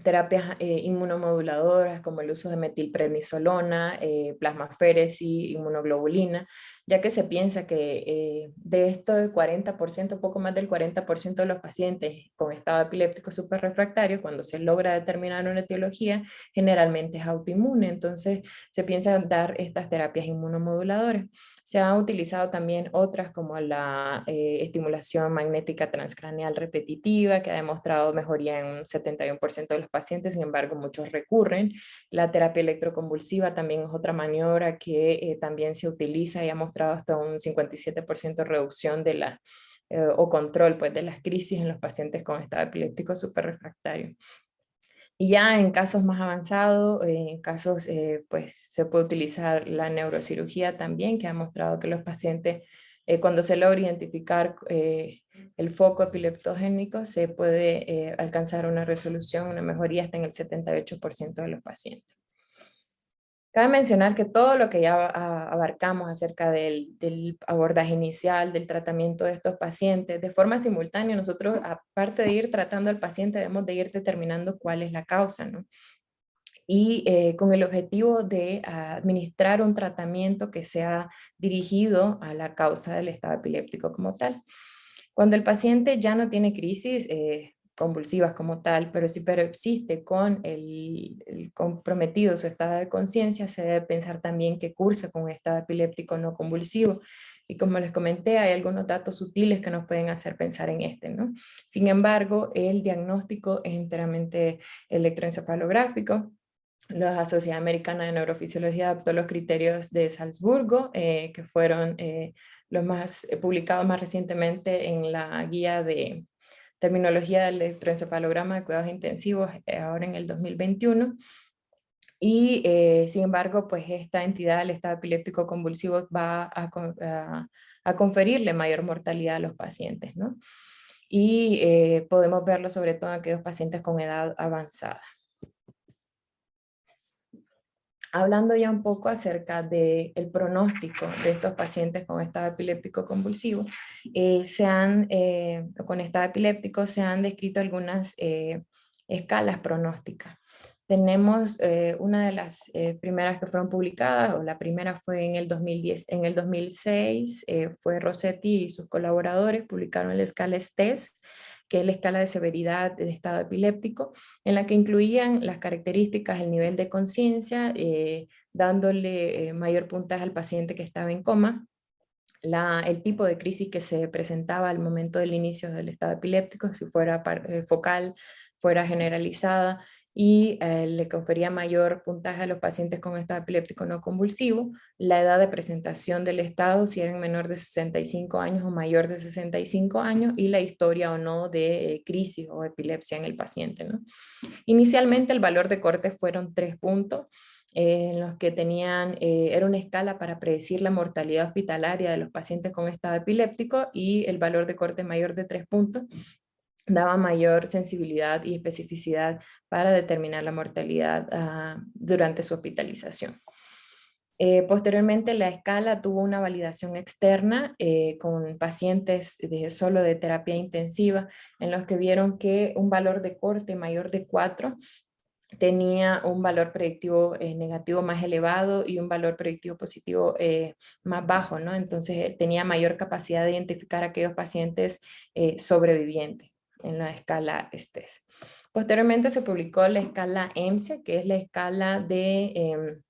terapias inmunomoduladoras como el uso de metilprednisolona, plasmaféresis, inmunoglobulina, ya que se piensa que de esto el 40%, poco más del 40% de los pacientes con estado epiléptico superrefractario, cuando se logra determinar una etiología, generalmente es autoinmune. Entonces se piensa dar estas terapias inmunomoduladoras. Se han utilizado también otras como la estimulación magnética transcraneal repetitiva, que ha demostrado mejoría en un 71% de los pacientes, sin embargo muchos recurren. La terapia electroconvulsiva también es otra maniobra que también se utiliza y ha mostrado hasta un 57% de reducción de la, o control pues, de las crisis en los pacientes con estado epiléptico superrefractario. Y ya en casos más avanzados, en casos, pues se puede utilizar la neurocirugía también, que ha mostrado que los pacientes, cuando se logra identificar el foco epileptogénico, se puede alcanzar una resolución, una mejoría hasta en el 78% de los pacientes. Cabe mencionar que todo lo que ya abarcamos acerca del abordaje inicial, del tratamiento de estos pacientes, de forma simultánea, nosotros, aparte de ir tratando al paciente, debemos de ir determinando cuál es la causa, ¿no? Y con el objetivo de administrar un tratamiento que sea dirigido a la causa del estado epiléptico como tal. Cuando el paciente ya no tiene crisis convulsivas como tal, pero si persiste con el comprometido su estado de conciencia, se debe pensar también que cursa con un estado epiléptico no convulsivo. Y como les comenté, hay algunos datos sutiles que nos pueden hacer pensar en este, ¿no? Sin embargo, el diagnóstico es enteramente electroencefalográfico. la Sociedad Americana de Neurofisiología adoptó los criterios de Salzburgo, que fueron los más publicados más recientemente en la guía de terminología del electroencefalograma de cuidados intensivos, ahora en el 2021. Y sin embargo, pues esta entidad, el estado epiléptico convulsivo, va a conferirle mayor mortalidad a los pacientes, ¿no? Y podemos verlo sobre todo en aquellos pacientes con edad avanzada. Hablando ya un poco acerca del pronóstico de estos pacientes con estado epiléptico convulsivo, con estado epiléptico se han descrito algunas escalas pronósticas. Tenemos una de las primeras que fueron publicadas, o la primera fue en el 2010, en el 2006 fue Rossetti y sus colaboradores, publicaron la escala STESS, que es la escala de severidad de estado epiléptico, en la que incluían las características, el nivel de conciencia, dándole mayor puntaje al paciente que estaba en coma, el tipo de crisis que se presentaba al momento del inicio del estado epiléptico, si fuera focal, fuera generalizada, y le confería mayor puntaje a los pacientes con estado epiléptico no convulsivo, la edad de presentación del estado, si eran menor de 65 años o mayor de 65 años, y la historia o no de crisis o epilepsia en el paciente, ¿no? Inicialmente el valor de corte fueron 3 puntos, en los que era una escala para predecir la mortalidad hospitalaria de los pacientes con estado epiléptico, y el valor de corte mayor de 3 puntos daba mayor sensibilidad y especificidad para determinar la mortalidad durante su hospitalización. Posteriormente la escala tuvo una validación externa con pacientes solo de terapia intensiva, en los que vieron que un valor de corte mayor de 4 tenía un valor predictivo negativo más elevado y un valor predictivo positivo más bajo, ¿no? Entonces tenía mayor capacidad de identificar a aquellos pacientes sobrevivientes en la escala STESS. Posteriormente se publicó la escala EMSE, que es la escala de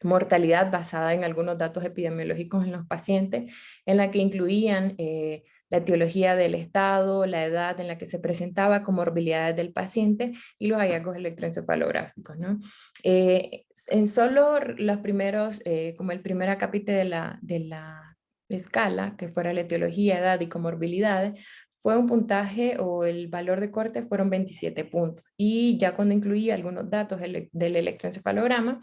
mortalidad basada en algunos datos epidemiológicos en los pacientes, en la que incluían la etiología del estado, la edad en la que se presentaba, comorbilidades del paciente y los hallazgos electroencefalográficos, ¿no? En solo los primeros, como el primer acápite de la escala, que fuera la etiología, edad y comorbilidades, fue un puntaje, o el valor de corte fueron 27 puntos. Y ya cuando incluía algunos datos del electroencefalograma,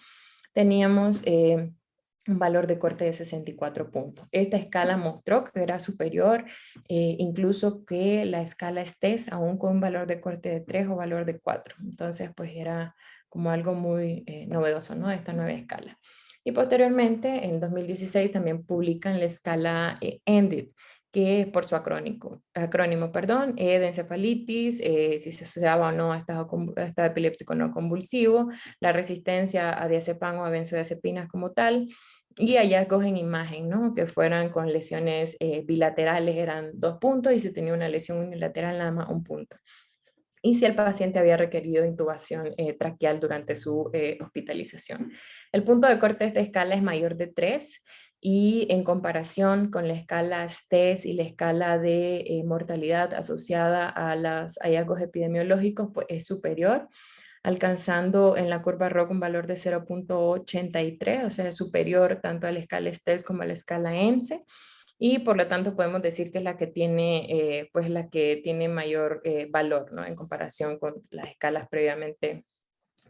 teníamos un valor de corte de 64 puntos. Esta escala mostró que era superior incluso que la escala STESS, aún con un valor de corte de 3 o valor de 4. Entonces, pues era como algo muy novedoso, ¿no? Esta nueva escala. Y posteriormente, en 2016, también publican la escala ENDIT, que es por su acrónimo, de encefalitis, si se asociaba o no a estado epiléptico no convulsivo, la resistencia a diazepam o a benzodiazepinas como tal, y hallazgos en imagen, ¿no? Que fueran con lesiones bilaterales eran 2 puntos, y si tenía una lesión unilateral nada más 1 punto. Y si el paciente había requerido intubación traqueal durante su hospitalización. El punto de corte de esta escala es mayor de 3, y en comparación con la escala STESS y la escala de mortalidad asociada a los hallazgos epidemiológicos, pues es superior, alcanzando en la curva ROC un valor de 0.83, o sea, es superior tanto a la escala STESS como a la escala ENSE, y por lo tanto podemos decir que es la que tiene, pues la que tiene mayor valor, ¿no? En comparación con las escalas previamente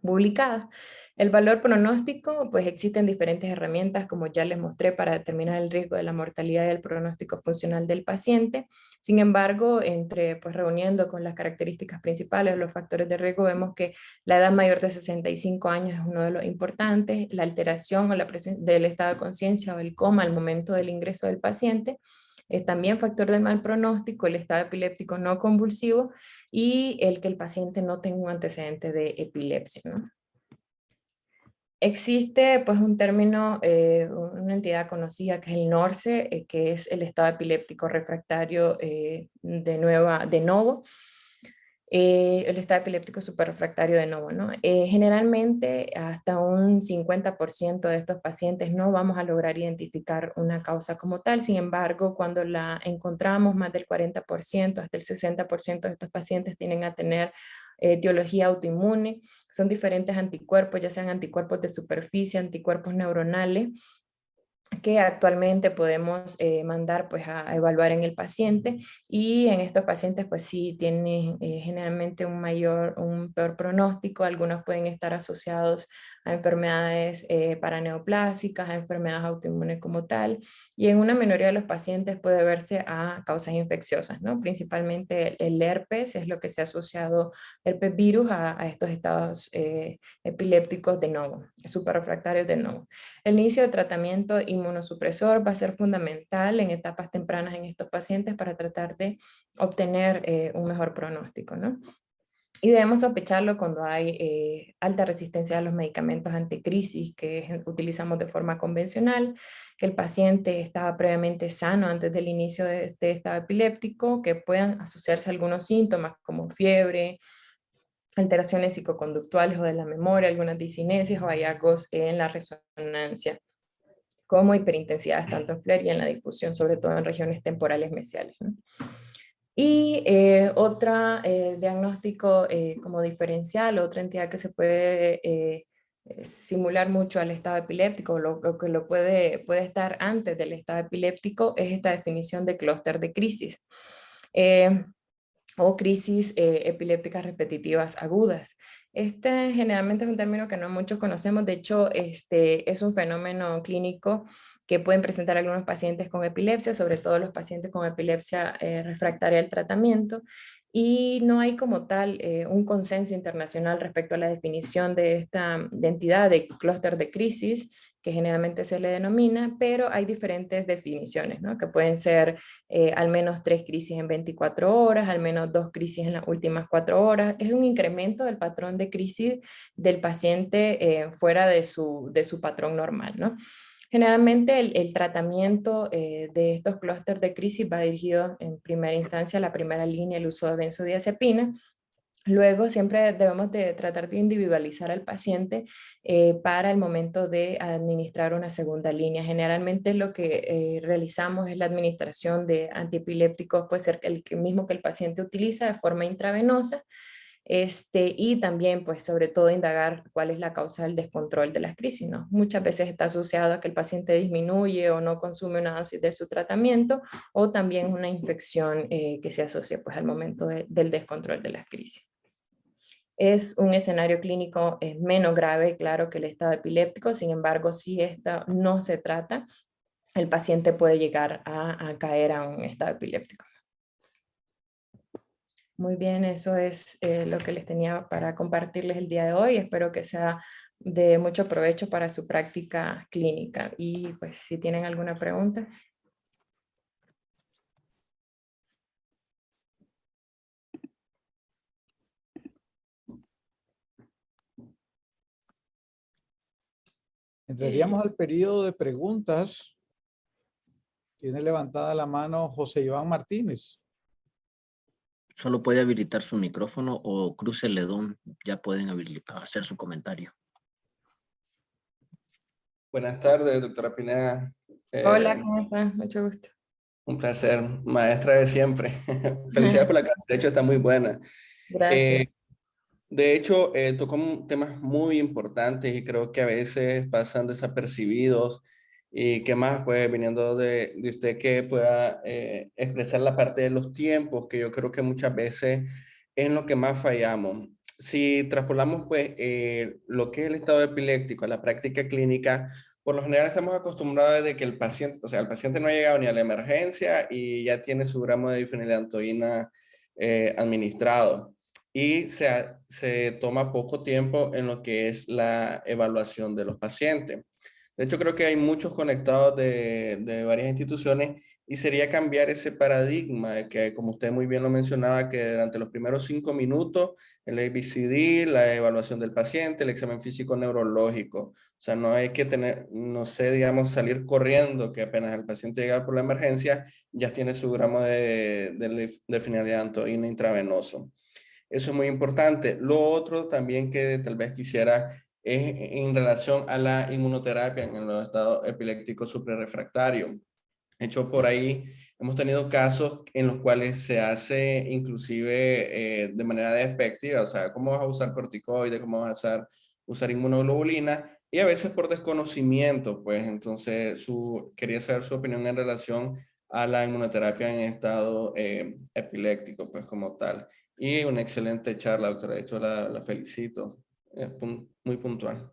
publicadas. El valor pronóstico, pues existen diferentes herramientas, como ya les mostré, para determinar el riesgo de la mortalidad y el pronóstico funcional del paciente. Sin embargo, pues reuniendo con las características principales, los factores de riesgo, vemos que la edad mayor de 65 años es uno de los importantes, la alteración o la del estado de conciencia o el coma al momento del ingreso del paciente, es también factor de mal pronóstico, el estado epiléptico no convulsivo y el que el paciente no tenga un antecedente de epilepsia, ¿no? Existe pues un término, una entidad conocida que es el NORSE, que es el estado epiléptico refractario de novo. El estado epiléptico superrefractario de novo, ¿no? Generalmente hasta un 50% de estos pacientes no vamos a lograr identificar una causa como tal. Sin embargo, cuando la encontramos, más del 40%, hasta el 60% de estos pacientes tienen a tener etiología autoinmune. Son diferentes anticuerpos, ya sean anticuerpos de superficie, anticuerpos neuronales, que actualmente podemos mandar pues a evaluar en el paciente, y en estos pacientes pues sí tienen generalmente un peor pronóstico. Algunos pueden estar asociados a enfermedades paraneoplásicas, a enfermedades autoinmunes como tal, y en una minoría de los pacientes puede verse a causas infecciosas, ¿no? Principalmente el herpes es lo que se ha asociado, herpes virus, a estos estados epilépticos de novo, superrefractarios de novo. El inicio de tratamiento inmunosupresor va a ser fundamental en etapas tempranas en estos pacientes para tratar de obtener un mejor pronóstico, ¿no? Y debemos sospecharlo cuando hay alta resistencia a los medicamentos anticrisis que utilizamos de forma convencional, que el paciente estaba previamente sano antes del inicio de este estado epiléptico, que puedan asociarse a algunos síntomas como fiebre, alteraciones psicoconductuales o de la memoria, algunas disinesias o hallazgos en la resonancia, como hiperintensidades tanto en FLAIR y en la difusión, sobre todo en regiones temporales mesiales, ¿no? Y otra diagnóstico como diferencial, otra entidad que se puede simular mucho al estado epiléptico, lo que lo puede estar antes del estado epiléptico, es esta definición de clúster de crisis. O crisis epilépticas repetitivas agudas. Este generalmente es un término que no muchos conocemos. De hecho, este es un fenómeno clínico que pueden presentar algunos pacientes con epilepsia, sobre todo los pacientes con epilepsia refractaria al tratamiento, y no hay como tal un consenso internacional respecto a la definición de esta entidad de clúster de crisis, que generalmente se le denomina, pero hay diferentes definiciones, ¿no? Que pueden ser al menos 3 crisis en 24 horas, al menos 2 crisis en las últimas 4 horas. Es un incremento del patrón de crisis del paciente fuera de su patrón normal, ¿no? Generalmente el tratamiento de estos clústeres de crisis va dirigido en primera instancia a la primera línea, el uso de benzodiazepina. Luego siempre debemos de tratar de individualizar al paciente para el momento de administrar una segunda línea. Generalmente lo que realizamos es la administración de antiepilépticos, puede ser el mismo que el paciente utiliza de forma intravenosa, y también pues sobre todo indagar cuál es la causa del descontrol de las crisis, ¿no? Muchas veces está asociado a que el paciente disminuye o no consume una dosis de su tratamiento, o también una infección que se asocia pues al momento del descontrol de las crisis. Es un escenario clínico menos grave, claro, que el estado epiléptico. Sin embargo, si esto no se trata, el paciente puede llegar a caer a un estado epiléptico. Muy bien, eso es lo que les tenía para compartirles el día de hoy. Espero que sea de mucho provecho para su práctica clínica. Y pues si tienen alguna pregunta. Entraríamos al periodo de preguntas. Tiene levantada la mano José Iván Martínez. Solo puede habilitar su micrófono o cruce el ledón, ya pueden hacer su comentario. Buenas tardes, doctora Pineda. Hola, ¿cómo estás? Mucho gusto. Un placer, maestra de siempre. Felicidades por la clase, de hecho está muy buena. Gracias. De hecho, tocó temas muy importantes y creo que a veces pasan desapercibidos, y que más, pues, viniendo de usted, que pueda expresar la parte de los tiempos, que yo creo que muchas veces es en lo que más fallamos. Si traspolamos, pues, lo que es el estado epiléptico a la práctica clínica, por lo general estamos acostumbrados de que el paciente, o sea, el paciente no ha llegado ni a la emergencia y ya tiene su gramo de difenilantoína administrado, y se toma poco tiempo en lo que es la evaluación de los pacientes. De hecho, creo que hay muchos conectados de varias instituciones, y sería cambiar ese paradigma de que, como usted muy bien lo mencionaba, que durante los primeros 5 minutos el ABCD, la evaluación del paciente, el examen físico neurológico. O sea, no hay que tener, no sé, digamos, salir corriendo, que apenas el paciente llega por la emergencia, ya tiene su gramo de fenilalantoína intravenoso. Eso es muy importante. Lo otro también que tal vez quisiera es en relación a la inmunoterapia en los estados epilépticos suprarrefractarios. De hecho, por ahí hemos tenido casos en los cuales se hace inclusive de manera despectiva, o sea, ¿cómo vas a usar corticoides? ¿Cómo vas a usar inmunoglobulina? Y a veces por desconocimiento, pues entonces quería saber su opinión en relación a la inmunoterapia en estado epiléptico, pues como tal. Y una excelente charla, doctora, de hecho la felicito, muy puntual.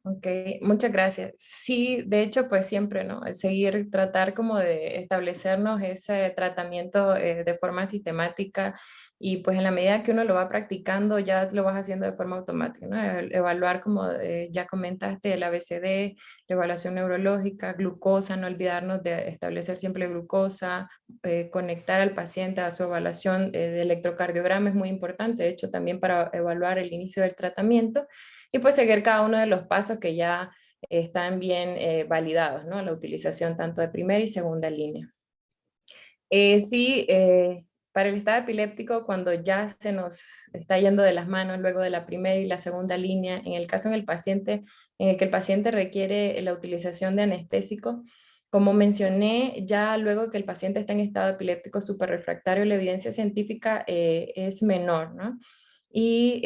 Ok, muchas gracias. Sí, de hecho, pues siempre, ¿no? El seguir, tratar como de establecernos ese tratamiento de forma sistemática y pues en la medida que uno lo va practicando ya lo vas haciendo de forma automática, ¿no? Evaluar, como ya comentaste, el ABCD, la evaluación neurológica, glucosa, no olvidarnos de establecer siempre glucosa, conectar al paciente a su evaluación de electrocardiograma es muy importante, de hecho también para evaluar el inicio del tratamiento y pues seguir cada uno de los pasos que ya están bien validados, ¿no? La utilización tanto de primera y segunda línea. Sí, para el estado epiléptico, cuando ya se nos está yendo de las manos luego de la primera y la segunda línea, en el caso en el que el paciente requiere la utilización de anestésico, como mencioné, ya luego que el paciente está en estado epiléptico superrefractario, la evidencia científica es menor, ¿no? Y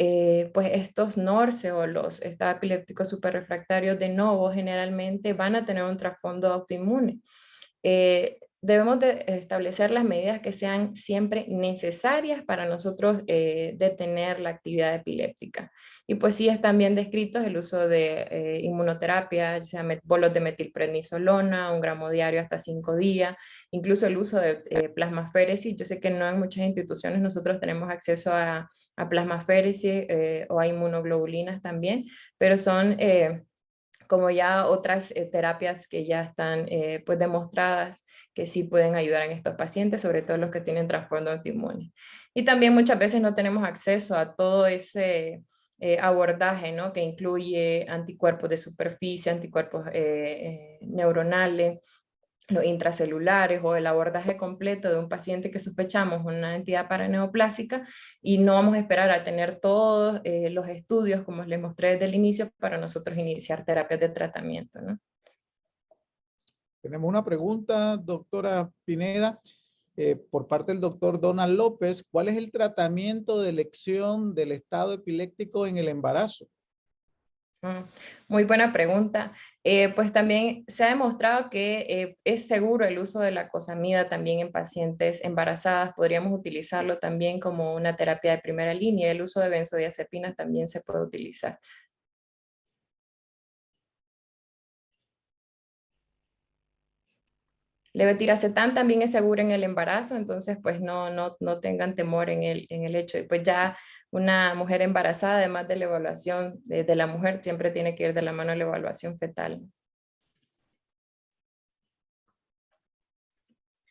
pues estos NORSE o los estados epilépticos superrefractarios de novo generalmente van a tener un trasfondo autoinmune. Debemos de establecer las medidas que sean siempre necesarias para nosotros detener la actividad epiléptica. Y pues sí están bien descritos el uso de inmunoterapia, ya sea bolos de metilprednisolona, 1 gramo diario hasta 5 días, incluso el uso de plasmaféresis. Yo sé que no en muchas instituciones nosotros tenemos acceso a plasmaféresis o a inmunoglobulinas también, pero son como ya otras terapias que ya están pues demostradas que sí pueden ayudar en estos pacientes, sobre todo los que tienen trastorno autoinmune. Y también muchas veces no tenemos acceso a todo ese abordaje, ¿no? Que incluye anticuerpos de superficie, anticuerpos neuronales, los intracelulares o el abordaje completo de un paciente que sospechamos una entidad paraneoplásica y no vamos a esperar a tener todos los estudios, como les mostré desde el inicio, para nosotros iniciar terapias de tratamiento, ¿no? Tenemos una pregunta, doctora Pineda, por parte del doctor Donald López. ¿Cuál es el tratamiento de elección del estado epiléptico en el embarazo? Muy buena pregunta. Pues también se ha demostrado que es seguro el uso de la cosamida también en pacientes embarazadas. Podríamos utilizarlo también como una terapia de primera línea. El uso de benzodiazepinas también se puede utilizar. Levetiracetam también es seguro en el embarazo, entonces pues no tengan temor en el hecho. Y pues ya una mujer embarazada, además de la evaluación de la mujer, siempre tiene que ir de la mano la evaluación fetal.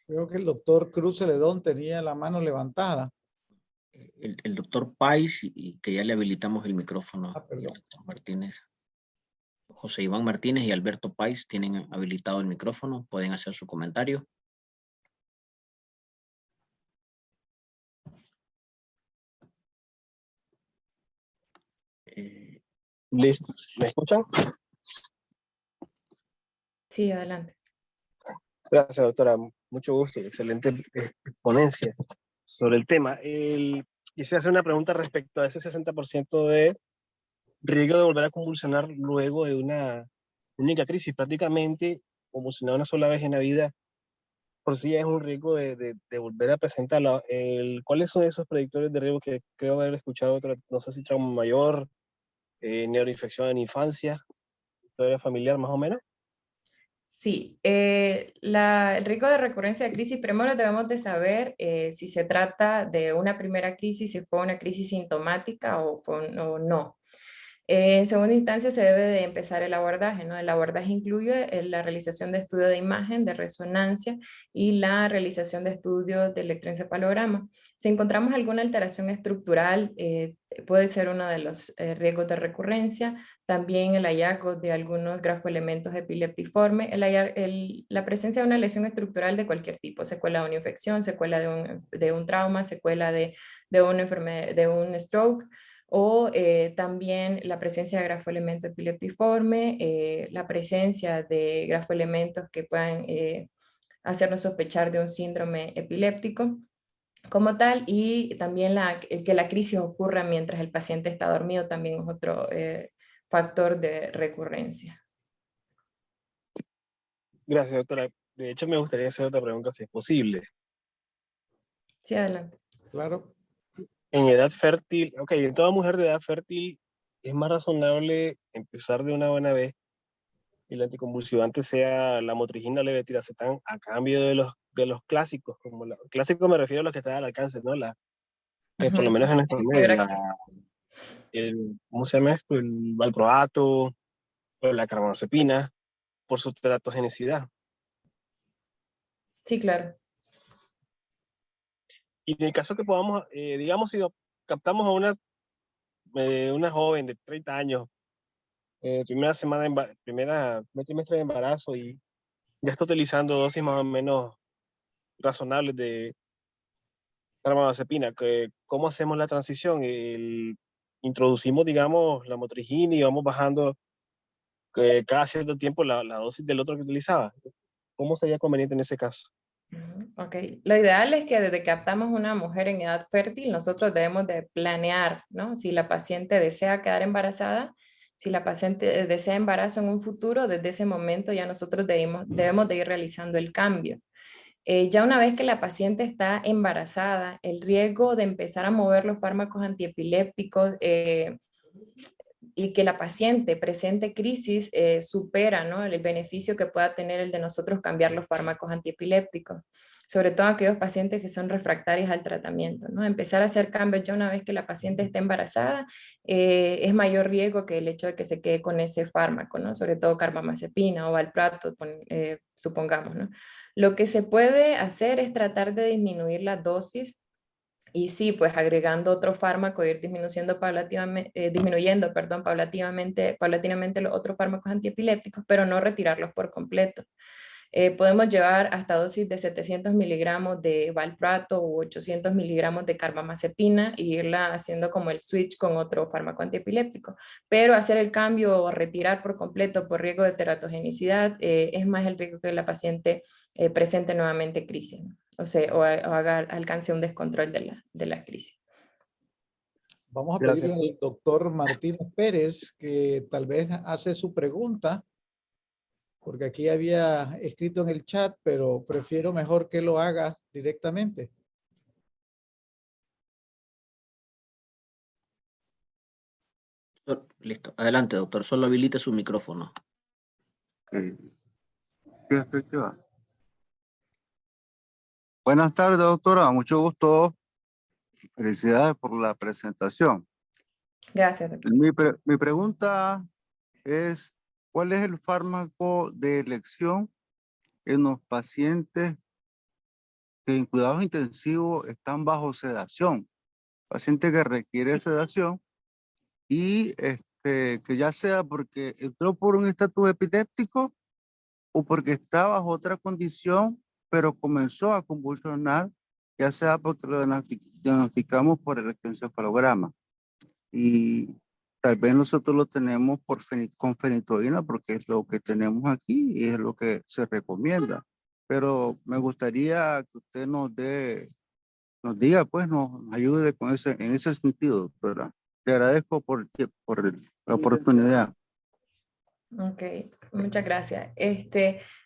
Creo que el doctor Cruz Celedón tenía la mano levantada. El doctor Pais, y que ya le habilitamos el micrófono, y el Perdón. doctor Martínez. José Iván Martínez y Alberto Pais tienen habilitado el micrófono, pueden hacer su comentario. ¿Listo? ¿Me escuchan? Sí, adelante. Gracias, doctora. Mucho gusto y excelente ponencia sobre el tema. Quise hacer una pregunta respecto a ese 60% de riesgo de volver a convulsionar luego de una única crisis. Prácticamente convulsionar una sola vez en la vida por sí es un riesgo de volver a presentarlo. ¿Cuáles son esos predictores de riesgo que creo haber escuchado? No sé si trauma mayor, neuroinfección en infancia, historia familiar más o menos. Sí, el riesgo de recurrencia de crisis, primero debemos de saber si se trata de una primera crisis, si fue una crisis sintomática o no. En segunda instancia se debe de empezar el abordaje, ¿no? El abordaje incluye la realización de estudio de imagen, de resonancia y la realización de estudios de electroencefalograma. Si encontramos alguna alteración estructural, puede ser uno de los riesgos de recurrencia. También el hallazgo de algunos grafoelementos epileptiformes, la presencia de una lesión estructural de cualquier tipo, secuela de una infección, secuela de un trauma, secuela de una enfermedad, de un stroke, o también la presencia de grafoelemento epileptiforme, la presencia de grafoelementos que puedan hacernos sospechar de un síndrome epiléptico como tal, y también el que la crisis ocurra mientras el paciente está dormido también es otro factor de recurrencia. Gracias, doctora. De hecho, me gustaría hacer otra pregunta, si es posible. Sí, adelante. Claro. En edad fértil, ok, en toda mujer de edad fértil es más razonable empezar de una buena vez y el anticonvulsivante sea la motrigina o levetiracetam a cambio de los clásicos. Clásico me refiero a los que están al alcance, ¿no? Por lo menos en Mayor español, acceso. ¿cómo se llama esto? El valproato o la carbamazepina por su teratogenicidad. Sí, claro. Y en el caso que podamos, digamos, si captamos a una joven de 30 años, primer trimestre de embarazo, y ya está utilizando dosis más o menos razonables de carbamazepina, ¿cómo hacemos la transición? Introducimos, digamos, la motrigina y vamos bajando cada cierto tiempo la dosis del otro que utilizaba. ¿Cómo sería conveniente en ese caso? Ok, lo ideal es que desde que captamos una mujer en edad fértil, nosotros debemos de planear, ¿no? Si la paciente desea quedar embarazada, si la paciente desea embarazo en un futuro, desde ese momento ya nosotros debemos de ir realizando el cambio. Ya una vez que la paciente está embarazada, el riesgo de empezar a mover los fármacos antiepilépticos y que la paciente presente crisis supera, ¿no?, el beneficio que pueda tener el de nosotros cambiar los fármacos antiepilépticos, sobre todo aquellos pacientes que son refractarios al tratamiento, ¿no? Empezar a hacer cambios ya una vez que la paciente está embarazada es mayor riesgo que el hecho de que se quede con ese fármaco, ¿no? Sobre todo carbamazepina o valproato, supongamos, ¿no? Lo que se puede hacer es tratar de disminuir la dosis y sí, pues agregando otro fármaco, ir disminuyendo, perdón, paulatinamente los otros fármacos antiepilépticos, pero no retirarlos por completo. Podemos llevar hasta dosis de 700 miligramos de valproato u 800 miligramos de carbamazepina e irla haciendo como el switch con otro fármaco antiepiléptico. Pero hacer el cambio o retirar por completo por riesgo de teratogenicidad es más el riesgo que la paciente presente nuevamente crisis, ¿no? O sea, alcance un descontrol de la crisis. Vamos a Gracias. pedirle al doctor Martínez Pérez que tal vez hace su pregunta, porque aquí había escrito en el chat, pero prefiero mejor que lo haga directamente. Listo. Adelante, doctor. Solo habilite su micrófono. Buenas tardes, doctora. Mucho gusto. Felicidades por la presentación. Gracias, doctor. Mi pregunta es, ¿cuál es el fármaco de elección en los pacientes que en cuidados intensivos están bajo sedación? Paciente que requiere sedación y que ya sea porque entró por un estatus epiléptico o porque está bajo otra condición, pero comenzó a convulsionar, ya sea porque lo diagnosticamos por electroencefalograma. Y tal vez nosotros lo tenemos con fenitoína porque es lo que tenemos aquí y es lo que se recomienda. Pero me gustaría que usted nos diga, pues nos ayude en ese sentido, doctora. Le agradezco por la oportunidad. Ok, muchas gracias.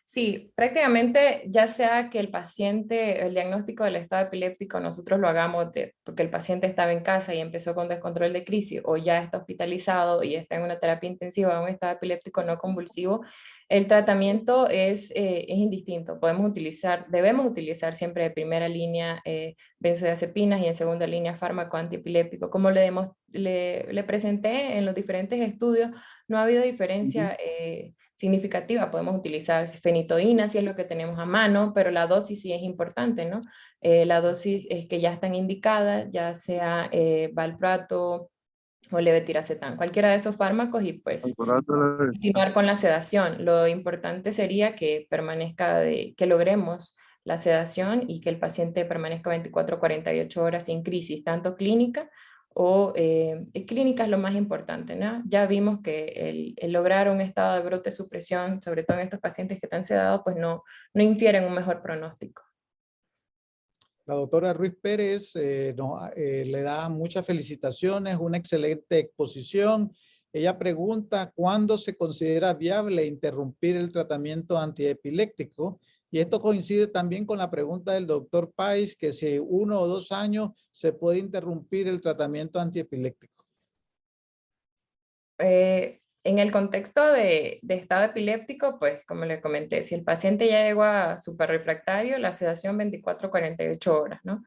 Sí, prácticamente ya sea que el paciente, el diagnóstico del estado epiléptico, nosotros lo hagamos porque el paciente estaba en casa y empezó con descontrol de crisis, o ya está hospitalizado y está en una terapia intensiva, un estado epiléptico no convulsivo, el tratamiento es indistinto. Debemos utilizar siempre de primera línea benzodiazepinas y en segunda línea fármaco antiepiléptico. Como le presenté en los diferentes estudios, no ha habido diferencia significativa. Podemos utilizar fenitoína si es lo que tenemos a mano, pero la dosis sí es importante, ¿no? La dosis es que ya están indicadas, ya sea valproato o levetiracetam, cualquiera de esos fármacos, y pues continuar con la sedación. Lo importante sería que que logremos la sedación y que el paciente permanezca 24 a 48 horas sin crisis, tanto clínica o clínica es lo más importante, ¿no? Ya vimos que el lograr un estado de brote supresión, sobre todo en estos pacientes que están sedados, pues no infiere en un mejor pronóstico. La doctora Ruiz Pérez le da muchas felicitaciones, una excelente exposición. Ella pregunta cuándo se considera viable interrumpir el tratamiento antiepiléptico. Y esto coincide también con la pregunta del doctor Pais, que si 1 o 2 años se puede interrumpir el tratamiento antiepiléptico. En el contexto de estado epiléptico, pues como le comenté, si el paciente ya llegó a superrefractario, la sedación 24-48 horas, ¿no?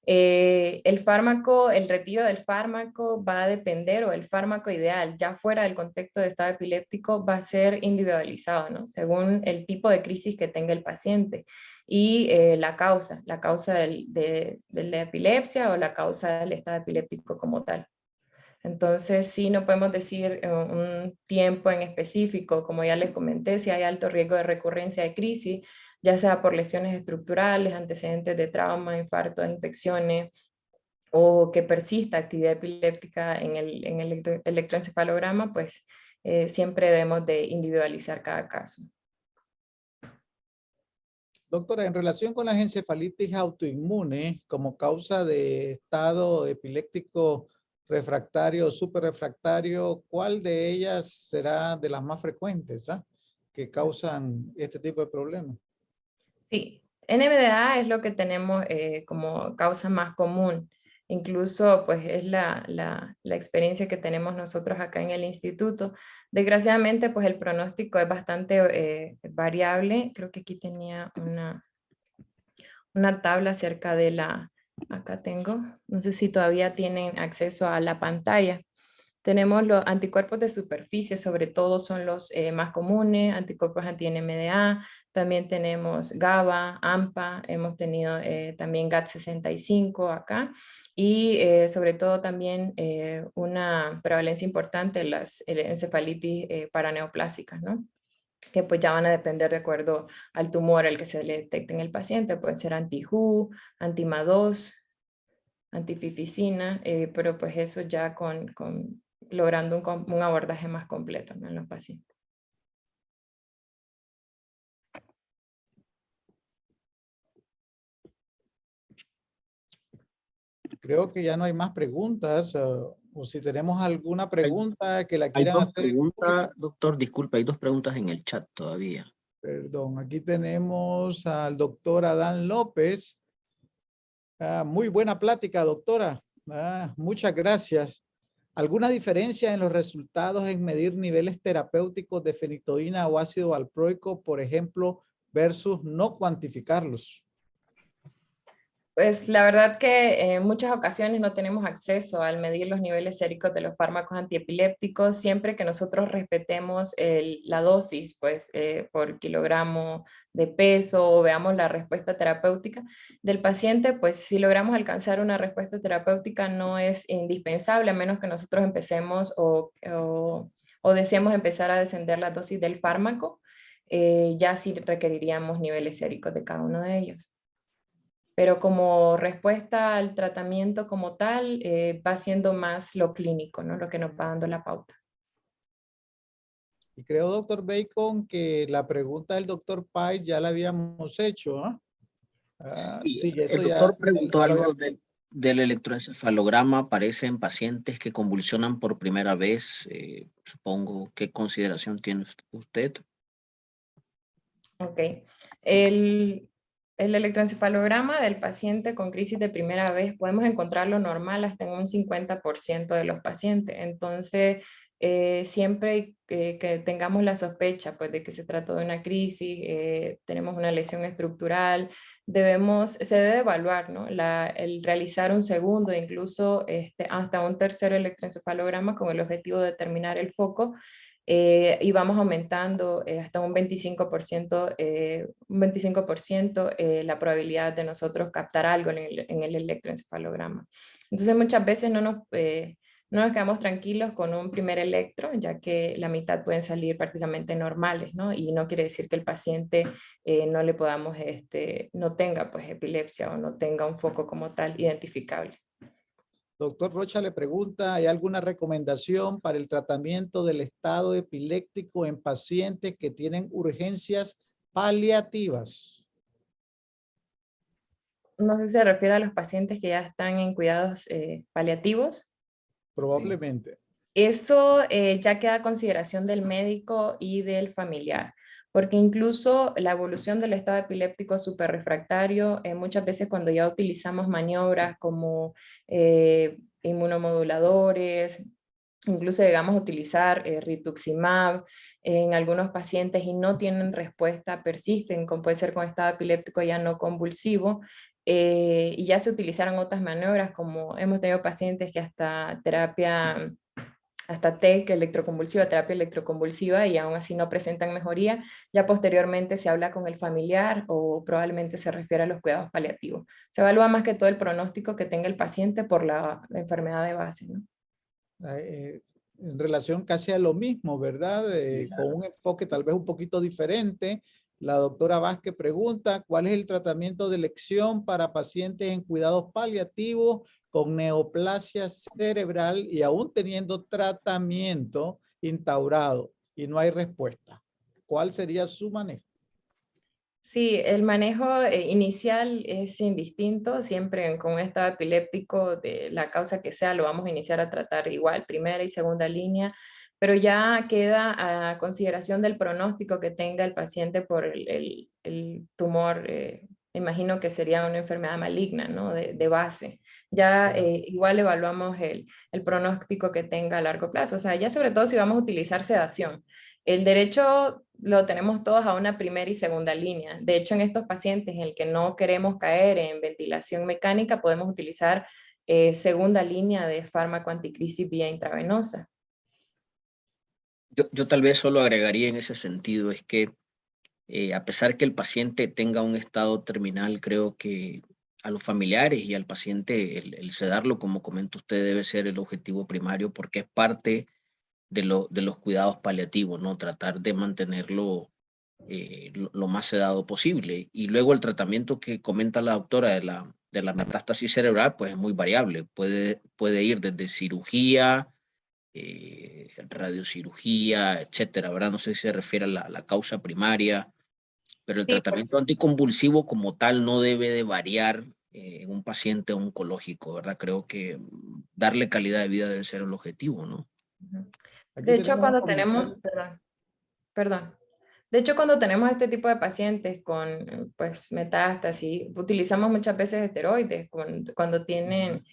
El fármaco, el retiro del fármaco va a depender, o el fármaco ideal, ya fuera del contexto de estado epiléptico, va a ser individualizado, ¿no? Según el tipo de crisis que tenga el paciente y la causa de la epilepsia o la causa del estado epiléptico como tal. Entonces, sí, no podemos decir un tiempo en específico, como ya les comenté, si hay alto riesgo de recurrencia de crisis, ya sea por lesiones estructurales, antecedentes de trauma, infartos, infecciones, o que persista actividad epiléptica en el electroencefalograma, pues siempre debemos de individualizar cada caso. Doctora, en relación con las encefalitis autoinmunes como causa de estado epiléptico refractario o superrefractario, ¿cuál de ellas será de las más frecuentes que causan este tipo de problemas? Sí, NMDA es lo que tenemos como causa más común. Incluso pues es la experiencia que tenemos nosotros acá en el instituto. Desgraciadamente pues el pronóstico es bastante variable. Creo que aquí tenía una tabla acerca de acá tengo, no sé si todavía tienen acceso a la pantalla. Tenemos los anticuerpos de superficie, sobre todo son los más comunes, anticuerpos anti-NMDA, también tenemos GABA, AMPA, hemos tenido también GAT65 acá, y sobre todo también una prevalencia importante en las encefalitis paraneoplásicas, ¿no? Que pues ya van a depender de acuerdo al tumor al que se le detecte en el paciente, pueden ser anti-HU, anti-MA2, antifificina, pero pues eso ya logrando un abordaje más completo, ¿no?, en los pacientes. Creo que ya no hay más preguntas, o si tenemos alguna pregunta que la Hay quieran dos hacer. preguntas, doctor, disculpa, hay 2 preguntas en el chat todavía. Perdón, aquí tenemos al doctor Adán López. Muy buena plática, doctora. Muchas gracias. ¿Alguna diferencia en los resultados en medir niveles terapéuticos de fenitoína o ácido valproico, por ejemplo, versus no cuantificarlos? Pues la verdad que en muchas ocasiones no tenemos acceso al medir los niveles séricos de los fármacos antiepilépticos, siempre que nosotros respetemos la dosis, pues por kilogramo de peso, o veamos la respuesta terapéutica del paciente, pues si logramos alcanzar una respuesta terapéutica no es indispensable, a menos que nosotros empecemos o deseemos empezar a descender la dosis del fármaco, ya sí requeriríamos niveles séricos de cada uno de ellos. Pero como respuesta al tratamiento como tal, va siendo más lo clínico, ¿no?, lo que nos va dando la pauta. Y creo, doctor Bacon, que la pregunta del doctor Pais ya la habíamos hecho, ¿no? Sí, Sí, eso el doctor ya preguntó lo algo había. del electroencefalograma. Aparece en pacientes que convulsionan por primera vez. Supongo, ¿qué consideración tiene usted? Ok. El electroencefalograma del paciente con crisis de primera vez podemos encontrarlo normal hasta en un 50% de los pacientes. Entonces, siempre que tengamos la sospecha pues, de que se trata de una crisis, tenemos una lesión estructural, se debe evaluar, ¿no?, el realizar un segundo, incluso hasta un tercer electroencefalograma con el objetivo de determinar el foco. Y vamos aumentando hasta un 25%, la probabilidad de nosotros captar algo en el electroencefalograma. Entonces muchas veces no nos quedamos tranquilos con un primer electro, ya que la mitad pueden salir prácticamente normales, ¿no? Y no quiere decir que el paciente no le podamos, no tenga pues epilepsia o no tenga un foco como tal identificable. Doctor Rocha le pregunta, ¿hay alguna recomendación para el tratamiento del estado epiléptico en pacientes que tienen urgencias paliativas? No sé si se refiere a los pacientes que ya están en cuidados paliativos. Probablemente. Eso ya queda a consideración del médico y del familiar, porque incluso la evolución del estado epiléptico superrefractario, muchas veces cuando ya utilizamos maniobras como inmunomoduladores, incluso llegamos a utilizar rituximab en algunos pacientes y no tienen respuesta, persisten, como puede ser con estado epiléptico ya no convulsivo, y ya se utilizaron otras maniobras, como hemos tenido pacientes que hasta TEC, electroconvulsiva, terapia electroconvulsiva, y aún así no presentan mejoría. Ya posteriormente se habla con el familiar o probablemente se refiere a los cuidados paliativos. Se evalúa más que todo el pronóstico que tenga el paciente por la enfermedad de base, ¿no? En relación casi a lo mismo, ¿verdad? Sí, Con un enfoque tal vez un poquito diferente. La doctora Vázquez pregunta, ¿cuál es el tratamiento de elección para pacientes en cuidados paliativos con neoplasia cerebral y aún teniendo tratamiento instaurado y no hay respuesta? ¿Cuál sería su manejo? Sí, el manejo inicial es indistinto, siempre con un estado epiléptico de la causa que sea, lo vamos a iniciar a tratar igual, primera y segunda línea, pero ya queda a consideración del pronóstico que tenga el paciente por el tumor, imagino que sería una enfermedad maligna, ¿no? De base. Ya igual evaluamos el pronóstico que tenga a largo plazo, o sea, ya sobre todo si vamos a utilizar sedación. El derecho lo tenemos todos a una primera y segunda línea. De hecho, en estos pacientes en el que no queremos caer en ventilación mecánica, podemos utilizar segunda línea de fármaco anticrisis vía intravenosa. Yo tal vez solo agregaría en ese sentido, es que a pesar que el paciente tenga un estado terminal, creo que a los familiares y al paciente el sedarlo, como comenta usted, debe ser el objetivo primario porque es parte de los cuidados paliativos, ¿no? Tratar de mantenerlo lo más sedado posible. Y luego el tratamiento que comenta la doctora de la metástasis cerebral, pues es muy variable. Puede ir desde cirugía, radiocirugía, etcétera, ¿verdad? No sé si se refiere a la causa primaria, pero el Sí, tratamiento anticonvulsivo como tal no debe de variar en un paciente oncológico, ¿verdad? Creo que darle calidad de vida debe ser el objetivo, ¿no? Aquí de hecho, tenemos un cuando tenemos, comentario. perdón. De hecho, cuando tenemos este tipo de pacientes con pues, metástasis, utilizamos muchas veces esteroides. Cuando tienen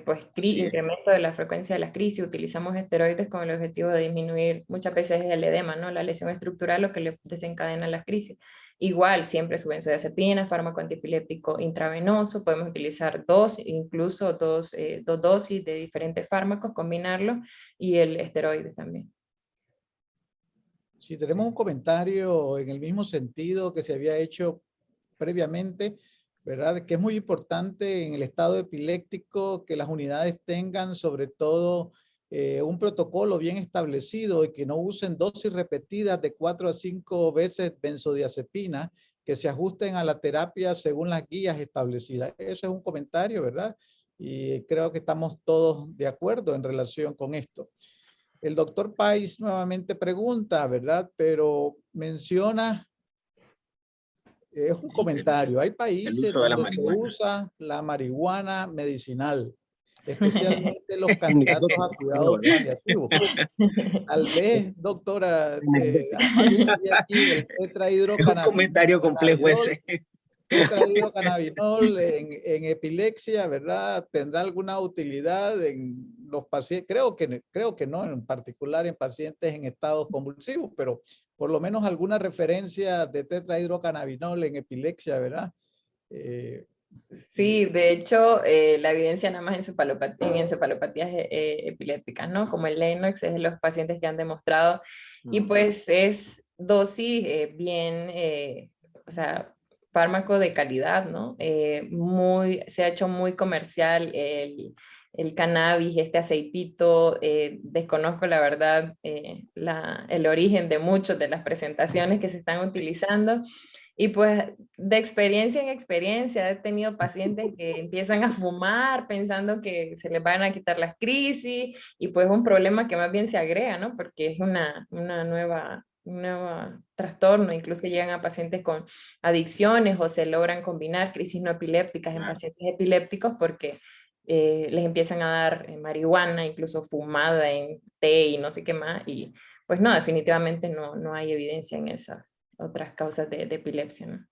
pues, Así es. incremento de la frecuencia de las crisis, utilizamos esteroides con el objetivo de disminuir muchas veces el edema, ¿no? La lesión estructural, lo que le desencadena las crisis. Igual, siempre su benzodiazepina, fármaco antipiléptico intravenoso, podemos utilizar incluso dos dosis de diferentes fármacos, combinarlo, y el esteroide también. Si tenemos un comentario en el mismo sentido que se había hecho previamente, ¿verdad? Que es muy importante en el estado epiléptico que las unidades tengan sobre todo un protocolo bien establecido y que no usen dosis repetidas de 4 a 5 veces benzodiazepina, que se ajusten a la terapia según las guías establecidas. Eso es un comentario, ¿verdad? Y creo que estamos todos de acuerdo en relación con esto. El doctor Pais nuevamente pregunta, ¿verdad? Pero menciona, es un comentario, hay El países uso de la donde se marihuana. usa la marihuana medicinal, especialmente los candidatos a cuidados ¿Verdad? paliativos. Tal vez, doctora, aparecería aquí el Es un comentario complejo tetrahidrocannabinol, ese. tetrahidrocannabinol en epilepsia, ¿verdad? ¿Tendrá alguna utilidad en los pacientes? Creo que no, en particular en pacientes en estados convulsivos, pero por lo menos alguna referencia de tetrahidrocannabinol en epilepsia, ¿verdad? Sí, de hecho, la evidencia nada más en encefalopatías epilépticas, ¿no? Como el Lennox es de los pacientes que han demostrado, y pues es dosis bien, o sea, fármaco de calidad, ¿no? Se ha hecho muy comercial el cannabis, este aceitito, desconozco la verdad el origen de muchas de las presentaciones que se están utilizando. Y pues de experiencia en experiencia he tenido pacientes que empiezan a fumar pensando que se les van a quitar las crisis y pues un problema que más bien se agrega, ¿no? Porque es un nuevo trastorno, incluso llegan a pacientes con adicciones o se logran combinar crisis no epilépticas en pacientes epilépticos porque les empiezan a dar marihuana, incluso fumada en té y no sé qué más, y pues no, definitivamente no hay evidencia en esas otras causas de epilepsia, ¿no?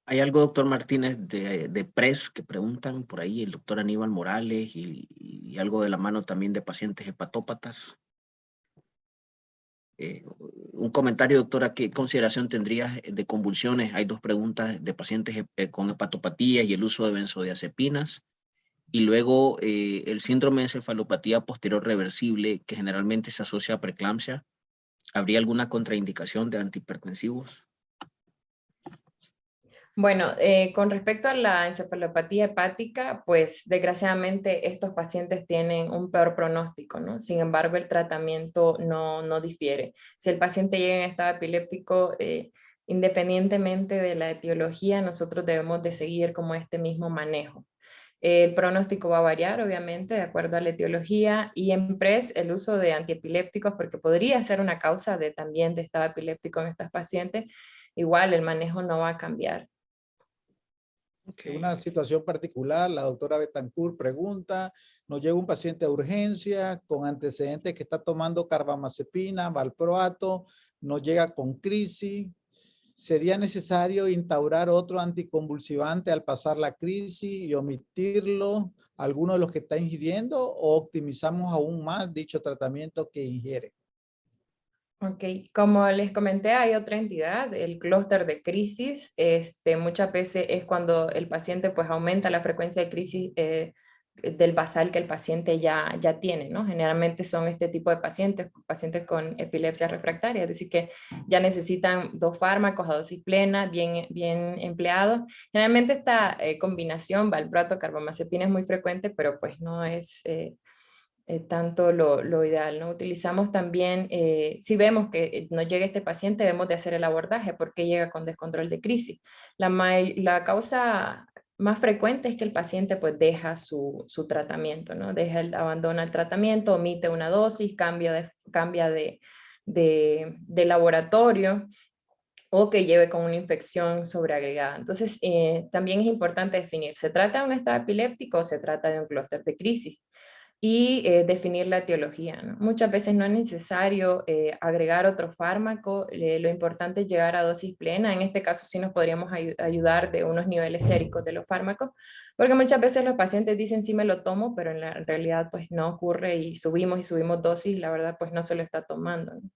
Hay algo, doctor Martínez, de PRES que preguntan por ahí, el doctor Aníbal Morales, y algo de la mano también de pacientes hepatópatas. Un comentario, doctora, ¿qué consideración tendrías de convulsiones? Hay dos preguntas de pacientes con hepatopatía y el uso de benzodiazepinas. Y luego el síndrome de encefalopatía posterior reversible, que generalmente se asocia a preeclampsia. ¿Habría alguna contraindicación de antihipertensivos? Bueno, con respecto a la encefalopatía hepática, pues desgraciadamente estos pacientes tienen un peor pronóstico, ¿no? Sin embargo, el tratamiento no difiere. Si el paciente llega en estado epiléptico, independientemente de la etiología, nosotros debemos de seguir como este mismo manejo. El pronóstico va a variar, obviamente, de acuerdo a la etiología, y en PRES el uso de antiepilépticos, porque podría ser una causa también de estado epiléptico en estos pacientes, igual el manejo no va a cambiar. En una situación particular, la doctora Betancourt pregunta, nos llega un paciente de urgencia con antecedentes que está tomando carbamazepina, valproato, nos llega con crisis. ¿Sería necesario instaurar otro anticonvulsivante al pasar la crisis y omitirlo, alguno de los que está ingiriendo, o optimizamos aún más dicho tratamiento que ingiere? Ok, como les comenté, hay otra entidad, el clúster de crisis. Muchas veces es cuando el paciente pues aumenta la frecuencia de crisis del basal que el paciente ya tiene, ¿no? Generalmente son este tipo de pacientes, pacientes con epilepsia refractaria, es decir, que ya necesitan 2 fármacos a dosis plena, bien empleados. Generalmente esta combinación valproato, carbamazepina es muy frecuente, pero pues no es tanto lo ideal, ¿no? Utilizamos también, si vemos que nos llega este paciente, debemos de hacer el abordaje porque llega con descontrol de crisis. La causa más frecuente es que el paciente pues deja su tratamiento, ¿no? Abandona el tratamiento, omite una dosis, cambia de laboratorio, o que lleve con una infección sobreagregada. Entonces, también es importante definir, ¿se trata de un estado epiléptico o se trata de un clúster de crisis? Y definir la etiología, ¿no? Muchas veces no es necesario agregar otro fármaco, lo importante es llegar a dosis plena. En este caso sí nos podríamos ayudar de unos niveles séricos de los fármacos, porque muchas veces los pacientes dicen sí me lo tomo, pero en realidad pues no ocurre y subimos dosis y la verdad pues no se lo está tomando, ¿no?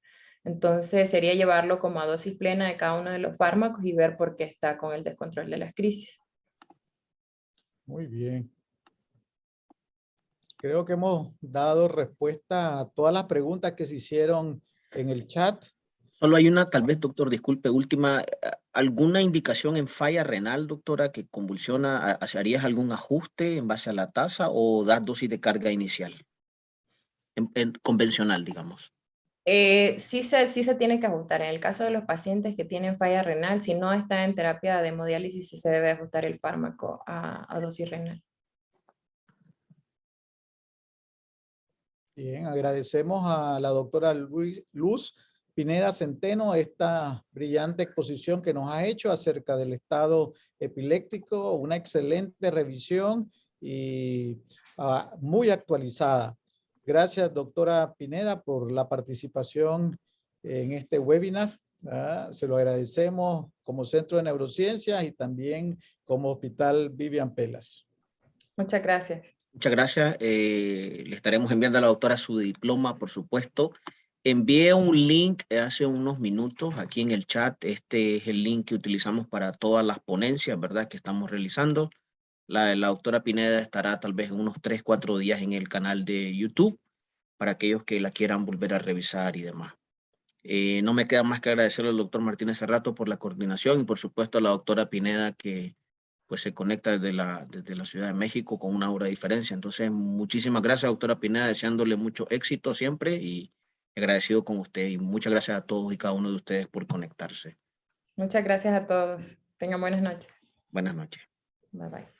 Entonces sería llevarlo como a dosis plena de cada uno de los fármacos y ver por qué está con el descontrol de las crisis. Muy bien. Creo que hemos dado respuesta a todas las preguntas que se hicieron en el chat. Solo hay una, tal vez, doctor, disculpe, última. ¿Alguna indicación en falla renal, doctora, que convulsiona? ¿Harías algún ajuste en base a la tasa o dar dosis de carga inicial? En convencional, digamos. Sí se tiene que ajustar. En el caso de los pacientes que tienen falla renal, si no está en terapia de hemodiálisis, sí se debe ajustar el fármaco a dosis renal. Bien, agradecemos a la doctora Luz Pineda Centeno esta brillante exposición que nos ha hecho acerca del estado epiléptico, una excelente revisión y muy actualizada. Gracias, doctora Pineda, por la participación en este webinar. Se lo agradecemos como Centro de Neurociencias y también como Hospital Vivian Pelas. Muchas gracias. Muchas gracias. Le estaremos enviando a la doctora su diploma, por supuesto. Envié un link hace unos minutos aquí en el chat. Este es el link que utilizamos para todas las ponencias, ¿verdad?, que estamos realizando. La doctora Pineda estará tal vez unos 3-4 días en el canal de YouTube para aquellos que la quieran volver a revisar y demás. No me queda más que agradecerle al doctor Martínez Cerrato por la coordinación y por supuesto a la doctora Pineda que pues se conecta desde la Ciudad de México con una hora de diferencia. Entonces, muchísimas gracias, doctora Pineda, deseándole mucho éxito siempre y agradecido con usted. Y muchas gracias a todos y cada uno de ustedes por conectarse. Muchas gracias a todos. Tengan buenas noches. Buenas noches. Bye bye.